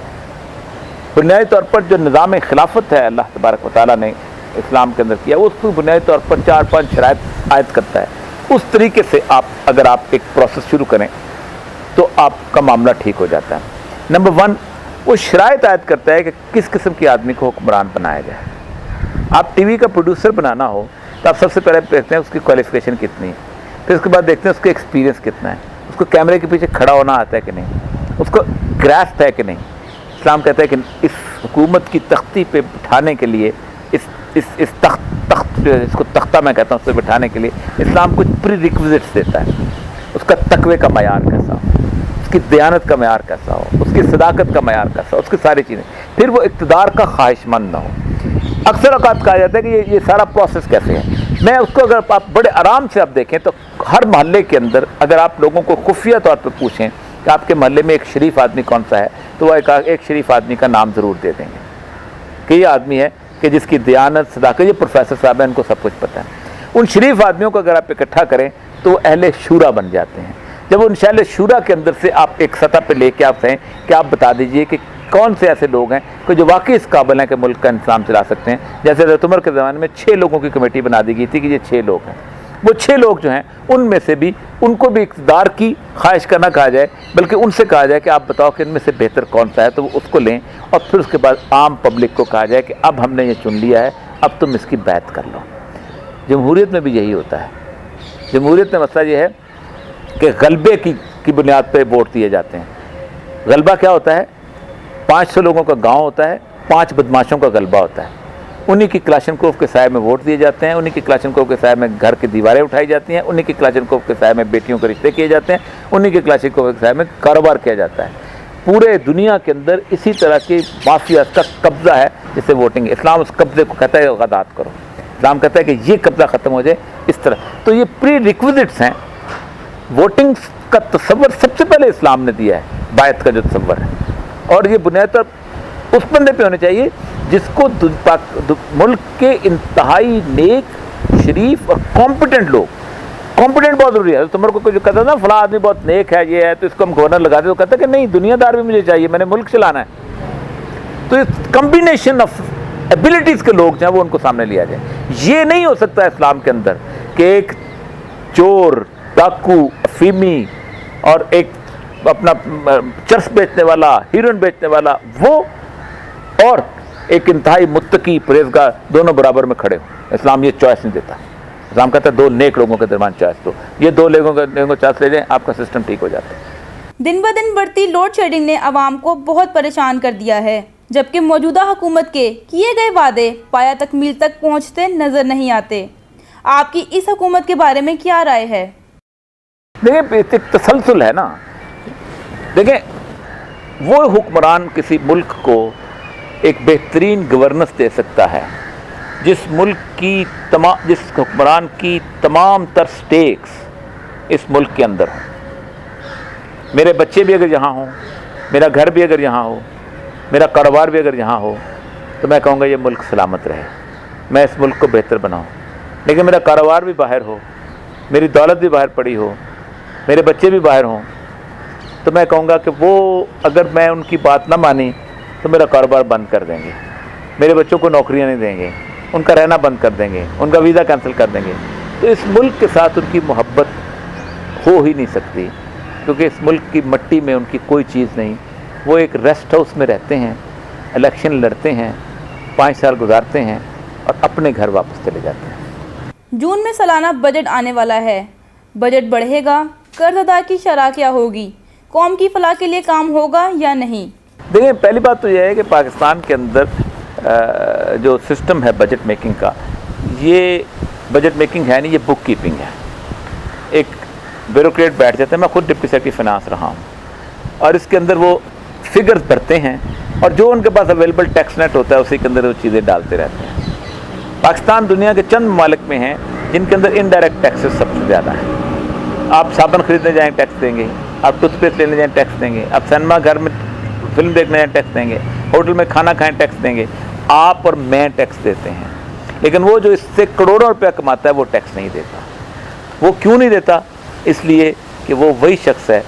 بنیادی طور پر جو نظام خلافت ہے اللہ تبارک و تعالیٰ نے اسلام کے اندر کیا, وہ اس کو بنیادی طور پر 4-5 شرائط عائد کرتا ہے. اس طریقے سے اگر آپ ایک پروسیس شروع کریں تو آپ کا معاملہ ٹھیک ہو جاتا ہے. نمبر 1, وہ شرائط عائد کرتا ہے کہ کس قسم کے آدمی کو حکمران بنایا جائے. آپ ٹی وی کا پروڈیوسر بنانا ہو تو آپ سب سے پہلے دیکھتے ہیں اس کی کوالیفیکیشن کتنی ہے, پھر اس کے بعد دیکھتے ہیں اس کا ایکسپیرینس کتنا ہے, اس کو کیمرے کے پیچھے کھڑا ہونا آتا ہے کہ نہیں, اس کو گراسپ ہے کہ نہیں. اسلام کہتا ہے کہ اس حکومت کی تختی پہ بٹھانے کے لیے, اس تخت اس کو تختہ میں کہتا ہوں, اس پہ بٹھانے کے لیے اسلام کچھ پری ریکوزٹس دیتا ہے. اس کا تقوی کا معیار کیسا ہو, اس کی دیانت کا معیار کیسا ہو, اس کی صداقت کا معیار کیسا ہو, اس کی ساری چیزیں. پھر وہ اقتدار کا خواہش مند نہ ہو. اکثر اوقات کہا جاتا ہے کہ یہ سارا پروسیس کیسے ہے. میں اس کو اگر آپ بڑے آرام سے آپ دیکھیں تو ہر محلے کے اندر اگر آپ لوگوں کو خفیہ طور پہ پوچھیں کہ آپ کے محلے میں ایک شریف آدمی کون سا ہے, تو وہ ایک شریف آدمی کا نام ضرور دے دیں گے کہ یہ آدمی ہے کہ جس کی دیانت صداقت, یہ پروفیسر صاحب ہیں, ان کو سب کچھ پتہ ہے. ان شریف آدمیوں کو اگر آپ اکٹھا کریں تو وہ اہل شورا بن جاتے ہیں. جب ان اہل شورا کے اندر سے آپ ایک سطح پہ لے کے آپ ہیں کہ آپ بتا دیجئے کہ کون سے ایسے لوگ ہیں کہ جو واقعی اس قابل ہیں کہ ملک کا انتظام چلا سکتے ہیں. جیسے حضرت عمر کے زمانے میں 6 لوگوں کی کمیٹی بنا دی گئی تھی کہ یہ 6 لوگ ہیں. وہ 6 لوگ جو ہیں ان میں سے بھی ان کو بھی اقتدار کی خواہش کا نہ کہا جائے, بلکہ ان سے کہا جائے کہ آپ بتاؤ کہ ان میں سے بہتر کون سا ہے, تو وہ اس کو لیں, اور پھر اس کے بعد عام پبلک کو کہا جائے کہ اب ہم نے یہ چن لیا ہے, اب تم اس کی بیعت کر لو. جمہوریت میں بھی یہی ہوتا ہے. جمہوریت میں مسئلہ یہ ہے کہ غلبے کی بنیاد پہ ووٹ دیے جاتے ہیں. غلبہ کیا ہوتا ہے؟ 500 لوگوں کا گاؤں ہوتا ہے, 5 بدماشوں کا غلبہ ہوتا ہے. انہی کی کلاشنکوف کے سائے میں ووٹ دیے جاتے ہیں, انہی کی کلاشنکوف کے سائے میں گھر کی دیواریں اٹھائی جاتی ہیں, انہی کی کلاشنکوف کے سائے میں بیٹیوں کے رشتے کیے جاتے ہیں, انہی کی کلاشنکوف کے سائے میں کاروبار کیا جاتا ہے. پورے دنیا کے اندر اسی طرح کی مافیا کا قبضہ ہے جسے ووٹنگ. اسلام اس قبضے کو کہتا ہے غدات کرو. اسلام کہتا ہے کہ یہ قبضہ ختم ہو جائے اس طرح. تو یہ پری ریکوزٹس ہیں. ووٹنگ کا تصور سب سے پہلے اسلام نے دیا ہے, بیعت کا جو تصور ہے, اور یہ بنیاد پر اس بندے پہ ہونے چاہیے جس کو ملک کے انتہائی نیک, شریف اور کمپیٹنٹ لوگ. کمپیٹنٹ بہت ضروری ہے. تمہارے کو جو کہتا ہے نا فلاں آدمی بہت نیک ہے, یہ ہے, تو اس کو ہم گورنر لگا دیں, تو کہتا ہے کہ نہیں, دنیا دار بھی مجھے چاہیے, میں نے ملک چلانا ہے. تو اس کمبینیشن آف ایبلٹیز کے لوگ جو ہیں وہ ان کو سامنے لیا جائے. یہ نہیں ہو سکتا اسلام کے اندر کہ ایک چور, ڈاکو, افیمی اور ایک اپنا چرس بیچنے والا, ہیروئن بیچنے والا, وہ اور ایک انتہائی متقی پرہیزگار دونوں برابر میں کھڑے ہوں. اسلام یہ چوائس نہیں دیتا. اسلام کہتا ہے 2 نیک لوگوں کے درمیان چوائس دو. یہ 2 لوگوں کو چوائس لے جائیں, آپ کا سسٹم ٹھیک ہو جاتا ہے. دن بہ دن بڑھتی لوڈ شیڈنگ نے عوام کو بہت پریشان کر دیا ہے, جبکہ موجودہ حکومت کے کیے گئے وعدے پایہ تکمیل تک پہنچتے نظر نہیں آتے. آپ کی اس حکومت کے بارے میں کیا رائے ہے؟ دیکھیں, ایک تسلسل ہے نا. دیکھیں, وہ حکمران کسی ملک کو ایک بہترین گورننس دے سکتا ہے جس حکمران کی تمام تر سٹیکس اس ملک کے اندر ہوں، میرے بچے بھی اگر یہاں ہوں، میرا گھر بھی اگر یہاں ہو، میرا کاروبار بھی اگر یہاں ہو، تو میں کہوں گا یہ ملک سلامت رہے، میں اس ملک کو بہتر بناؤں۔ لیکن میرا کاروبار بھی باہر ہو، میری دولت بھی باہر پڑی ہو، میرے بچے بھی باہر ہوں، تو میں کہوں گا کہ وہ اگر میں ان کی بات نہ مانی تو میرا کاروبار بند کر دیں گے، میرے بچوں کو نوکریاں نہیں دیں گے، ان کا رہنا بند کر دیں گے، ان کا ویزا کینسل کر دیں گے۔ تو اس ملک کے ساتھ ان کی محبت ہو ہی نہیں سکتی، کیونکہ اس ملک کی مٹی میں ان کی کوئی چیز نہیں۔ وہ ایک ریسٹ ہاؤس میں رہتے ہیں، الیکشن لڑتے ہیں، 5 سال گزارتے ہیں اور اپنے گھر واپس چلے جاتے ہیں۔ جون میں سالانہ بجٹ آنے والا ہے، بجٹ بڑھے گا، قرض ادا کی شرح کیا ہوگی، قوم کی فلاح کے لیے کام ہوگا یا نہیں؟ دیکھیں، پہلی بات تو یہ ہے کہ پاکستان کے اندر جو سسٹم ہے بجٹ میکنگ کا، یہ بجٹ میکنگ ہے نہیں، یہ بک کیپنگ ہے۔ ایک بیوروکریٹ بیٹھ جاتا ہے، میں خود ڈپٹی سیکرٹری فنانس رہا ہوں، اور اس کے اندر وہ فگرز بھرتے ہیں اور جو ان کے پاس اویلیبل ٹیکس نیٹ ہوتا ہے اسی کے اندر وہ چیزیں ڈالتے رہتے ہیں۔ پاکستان دنیا کے چند ممالک میں ہیں جن کے اندر انڈائریکٹ ٹیکسز سب سے زیادہ ہیں۔ آپ صابن خریدنے جائیں ٹیکس دیں گے، آپ ٹوتھ پیسٹ لینے جائیں ٹیکس دیں گے، آپ سنیما گھر میں فلم دیکھنے جائیں ٹیکس دیں گے، ہوٹل میں کھانا کھائیں ٹیکس دیں گے، آپ اور میں ٹیکس دیتے ہیں۔ لیکن وہ جو اس سے کروڑوں روپیہ کماتا ہے وہ ٹیکس نہیں دیتا۔ وہ کیوں نہیں دیتا؟ اس لیے کہ وہ وہی شخص ہے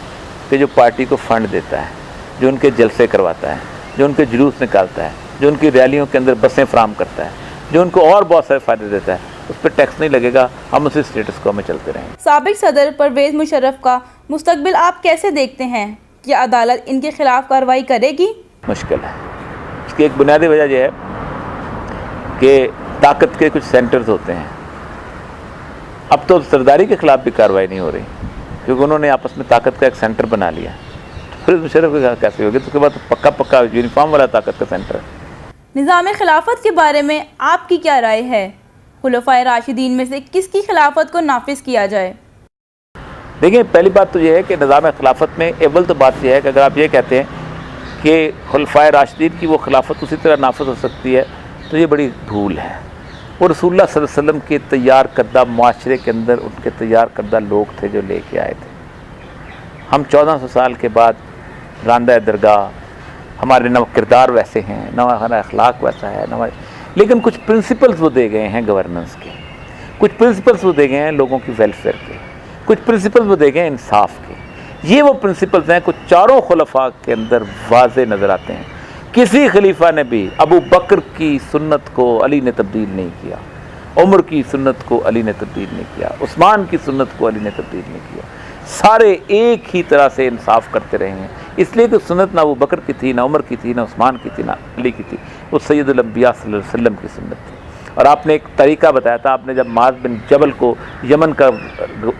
کہ جو پارٹی کو فنڈ دیتا ہے، جو ان کے جلسے کرواتا ہے، جو ان کے جلوس نکالتا ہے، جو ان کی ریلیوں کے اندر بسیں فراہم کرتا ہے، جو ان کو اور بہت سارے فائدے دیتا ہے، اس پہ ٹیکس نہیں لگے گا، ہم اسی اسٹیٹس کو میں چلتے رہیں گے۔ سابق صدر پرویز مشرف کا مستقبل آپ کیسے دیکھتے ہیں؟ کیا عدالت ان کے خلاف کارروائی کرے گی؟ مشکل ہے۔ اس کی ایک بنیادی وجہ یہ ہے کہ طاقت کے کچھ سینٹرز ہوتے ہیں۔ اب تو سرداری کے خلاف بھی کارروائی نہیں ہو رہی، کیونکہ انہوں نے آپس میں طاقت کا ایک سینٹر بنا لیا۔ پرویز مشرف کے ساتھ کیسے ہوگی؟ تو اس کے بعد پکا یونیفارم والا طاقت کا سینٹر ہے۔ نظام خلافت کے بارے میں آپ کی کیا رائے ہے؟ خلفائے راشدین میں سے کس کی خلافت کو نافذ کیا جائے؟ دیکھیں، پہلی بات تو یہ ہے کہ نظام خلافت میں اول تو بات یہ ہے کہ اگر آپ یہ کہتے ہیں کہ خلفائے راشدین کی وہ خلافت اسی طرح نافذ ہو سکتی ہے تو یہ بڑی بھول ہے۔ وہ رسول اللہ صلی اللہ علیہ وسلم کے تیار کردہ معاشرے کے اندر ان کے تیار کردہ لوگ تھے جو لے کے آئے تھے۔ ہم 1400 سال کے بعد راندہ درگاہ، ہمارے نہ کردار ویسے ہیں، نہ ہمارا اخلاق ویسا ہے، لیکن کچھ پرنسپلز وہ دے گئے ہیں گورننس کے، کچھ پرنسپلز وہ دے گئے ہیں لوگوں کی ویلفیئر کے، کچھ پرنسپلز وہ دے گئے ہیں انصاف کے۔ یہ وہ پرنسپلز ہیں کچھ چاروں خلفاء کے اندر واضح نظر آتے ہیں۔ کسی خلیفہ نے بھی ابو بکر کی سنت کو علی نے تبدیل نہیں کیا، عمر کی سنت کو علی نے تبدیل نہیں کیا، عثمان کی سنت کو علی نے تبدیل نہیں کیا۔ سارے ایک ہی طرح سے انصاف کرتے رہے ہیں، اس لیے کہ سنت نہ ابو بکر کی تھی، نہ عمر کی تھی، نہ عثمان کی تھی، نہ علی کی تھی، وہ سید الانبیاء صلی اللہ علیہ وسلم کی سنت تھی۔ اور آپ نے ایک طریقہ بتایا تھا، آپ نے جب معاذ بن جبل کو یمن کا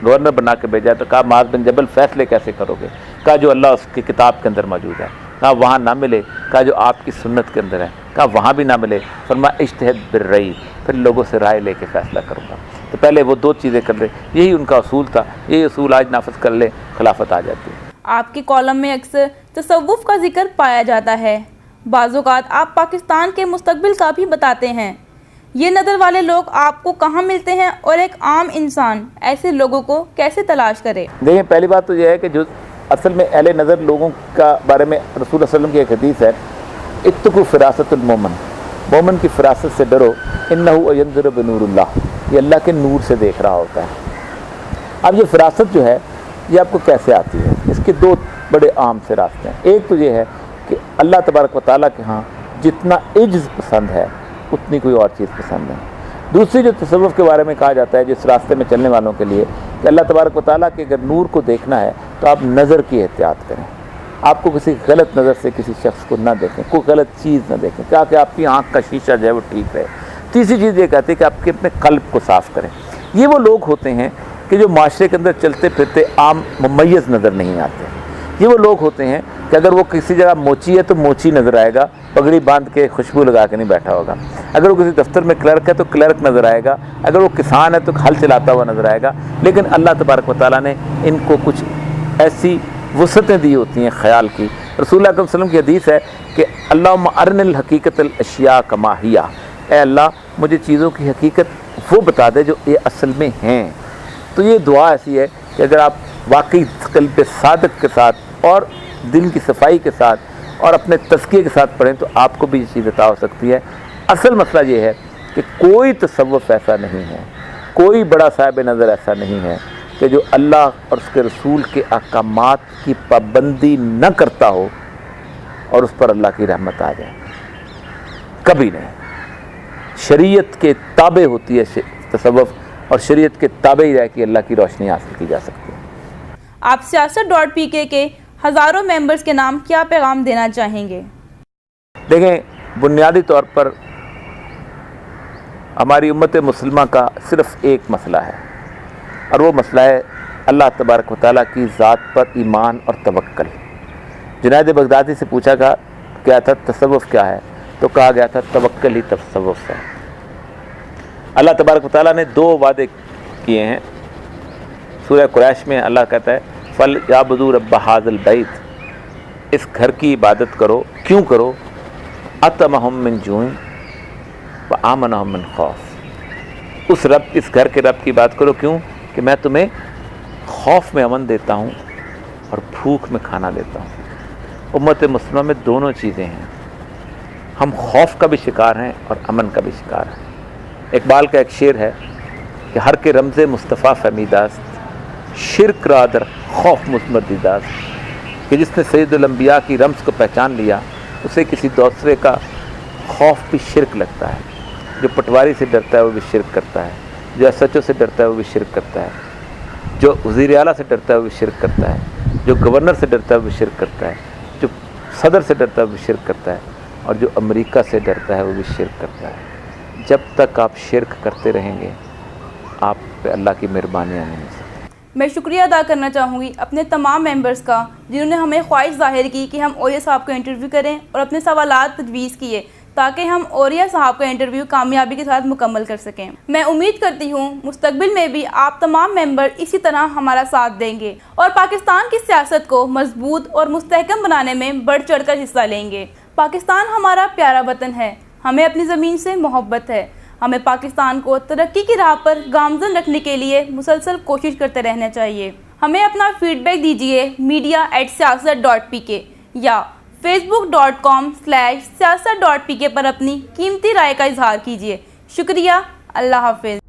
گورنر بنا کے بھیجا تو کہا معاذ بن جبل فیصلے کیسے کرو گے؟ کہا جو اللہ اس کی کتاب کے اندر موجود ہے۔ کہا وہاں نہ ملے، کہا جو آپ کی سنت کے اندر ہے، کہا وہاں بھی نہ ملے، فرمایا اجتہد بالرأی، پھر لوگوں سے رائے لے کے فیصلہ کروں گا۔ تو پہلے وہ دو چیزیں کر لے، یہی ان کا اصول تھا، یہی اصول آج نافذ کر لے، خلافت آ جاتی ہے۔ آپ کے کالم میں اکثر تصوف کا ذکر پایا جاتا ہے، بعض اوقات آپ پاکستان کے مستقبل کا بھی بتاتے ہیں۔ یہ نظر والے لوگ آپ کو کہاں ملتے ہیں اور ایک عام انسان ایسے لوگوں کو کیسے تلاش کرے؟ دیکھیں، پہلی بات تو یہ ہے کہ جو اصل میں اہل نظر لوگوں کا بارے میں رسول اللہ صلی اللہ علیہ وسلم کی ایک حدیث ہے، اتقوا فراست المومن، مومن کی فراست سے ڈرو، انہ ینظر بنور اللہ، یہ اللہ کے نور سے دیکھ رہا ہوتا ہے۔ اب یہ فراست جو ہے یہ آپ کو کیسے آتی ہے؟ اس کے دو بڑے عام سے راستے ہیں۔ ایک تو یہ ہے کہ اللہ تبارک و تعالیٰ کے ہاں جتنا عجز پسند ہے اتنی کوئی اور چیز پسند ہے۔ دوسری جو تصوف کے بارے میں کہا جاتا ہے جس راستے میں چلنے والوں کے لیے کہ اللہ تبارک و تعالیٰ کے اگر نور کو دیکھنا ہے تو آپ نظر کی احتیاط کریں، آپ کو کسی غلط نظر سے کسی شخص کو نہ دیکھیں، کوئی غلط چیز نہ دیکھیں، تاکہ آپ کی آنکھ کا شیشہ جو ہے وہ ٹھیک رہے۔ تیسری چیز یہ کہتے ہیں کہ آپ کے اپنے قلب کو صاف کریں۔ یہ وہ لوگ ہوتے ہیں کہ جو معاشرے کے اندر چلتے پھرتے عام ممیز نظر نہیں آتے۔ یہ وہ لوگ ہوتے ہیں کہ اگر وہ کسی جگہ موچی ہے تو موچی نظر آئے گا، پگڑی باندھ کے خوشبو لگا کے نہیں بیٹھا ہوگا۔ اگر وہ کسی دفتر میں کلرک ہے تو کلرک نظر آئے گا، اگر وہ کسان ہے تو ہل چلاتا ہوا نظر آئے گا۔ لیکن اللہ تبارک و تعالیٰ نے ان کو کچھ ایسی وسعتیں دی ہوتی ہیں خیال کی۔ رسول اللہ صلی اللہ علیہ وسلم کی حدیث ہے کہ اللہم ارن الحقیقت الاشیاء کما ہی، اے اللہ مجھے چیزوں کی حقیقت وہ بتا دے جو یہ اصل میں ہیں۔ تو یہ دعا ایسی ہے کہ اگر آپ واقعی قلب صادق کے ساتھ اور دل کی صفائی کے ساتھ اور اپنے تزکیے کے ساتھ پڑھیں تو آپ کو بھی یہ چیز عطا ہو سکتی ہے۔ اصل مسئلہ یہ ہے کہ کوئی تصوف ایسا نہیں ہے، کوئی بڑا صاحب نظر ایسا نہیں ہے کہ جو اللہ اور اس کے رسول کے احکامات کی پابندی نہ کرتا ہو اور اس پر اللہ کی رحمت آ جائے، کبھی نہیں۔ شریعت کے تابع ہوتی ہے تصوف، اور شریعت کے تابع ہی رہ کے اللہ کی روشنی حاصل کی جا سکتی ہے۔ آپ سیاست.pk کے ہزاروں ممبرز کے نام کیا پیغام دینا چاہیں گے؟ دیکھیں، بنیادی طور پر ہماری امت مسلمہ کا صرف ایک مسئلہ ہے، اور وہ مسئلہ ہے اللہ تبارک و تعالیٰ کی ذات پر ایمان اور توکل۔ جنید بغدادی سے پوچھا گیا تھا تصوف کیا ہے، تو کہا گیا تھا توکل ہی تصوف ہے۔ اللہ تبارک و تعالیٰ نے 2 وعدے کیے ہیں۔ سورہ قریش میں اللہ کہتا ہے فَلْيَعْبُدُوا رَبَّ هَٰذَا الْبَيْتِ، اس گھر کی عبادت کرو۔ کیوں کرو؟ أَطْعَمَهُم مِّن جُوعٍ وَآمَنَهُم مِّن خَوْفٍ، اس رب، اس گھر کے رب کی بات کرو۔ کیوں؟ کہ میں تمہیں خوف میں امن دیتا ہوں اور بھوک میں کھانا دیتا ہوں۔ امت مسلمہ میں دونوں چیزیں ہیں، ہم خوف کا بھی شکار ہیں اور امن کا بھی شکار ہیں۔ اقبال کا ایک شعر ہے کہ ہر کے رمز مصطفیٰ فہمیداست، شرک را در خوف مزمردیداست، کہ جس نے سید الانبیاء کی رمز کو پہچان لیا اسے کسی دوسرے کا خوف بھی شرک لگتا ہے۔ جو پٹواری سے ڈرتا ہے وہ بھی شرک کرتا ہے، جو ایس ایچ او سے ڈرتا ہے وہ بھی شرک کرتا ہے، جو وزیر اعلیٰ سے ڈرتا ہے وہ بھی شرک کرتا ہے، جو گورنر سے ڈرتا ہے وہ بھی شرک کرتا ہے، جو صدر سے ڈرتا ہے وہ بھی شرک کرتا ہے، اور جو امریکہ سے ڈرتا ہے وہ بھی شرک کرتا ہے۔ جب تک آپ شرک کرتے رہیں گے آپ پہ اللہ کی مہربانیاں نہیں مل سکتی۔ میں شکریہ ادا کرنا چاہوں گی اپنے تمام ممبرز کا جنہوں نے ہمیں خواہش ظاہر کی کہ ہم اولیاء صاحب کا انٹرویو کریں اور اپنے سوالات تجویز کیے تاکہ ہم اولیاء صاحب کا انٹرویو کامیابی کے ساتھ مکمل کر سکیں۔ میں امید کرتی ہوں مستقبل میں بھی آپ تمام ممبر اسی طرح ہمارا ساتھ دیں گے اور پاکستان کی سیاست کو مضبوط اور مستحکم بنانے میں بڑھ چڑھ کر حصہ لیں گے۔ پاکستان ہمارا پیارا وطن ہے، ہمیں اپنی زمین سے محبت ہے، ہمیں پاکستان کو ترقی کی راہ پر گامزن رکھنے کے لیے مسلسل کوشش کرتے رہنا چاہیے۔ ہمیں اپنا فیڈ بیک دیجیے media@siyasat.pk یا facebook.com/siyasat.pk پر اپنی قیمتی رائے کا اظہار کیجیے۔ شکریہ، اللہ حافظ۔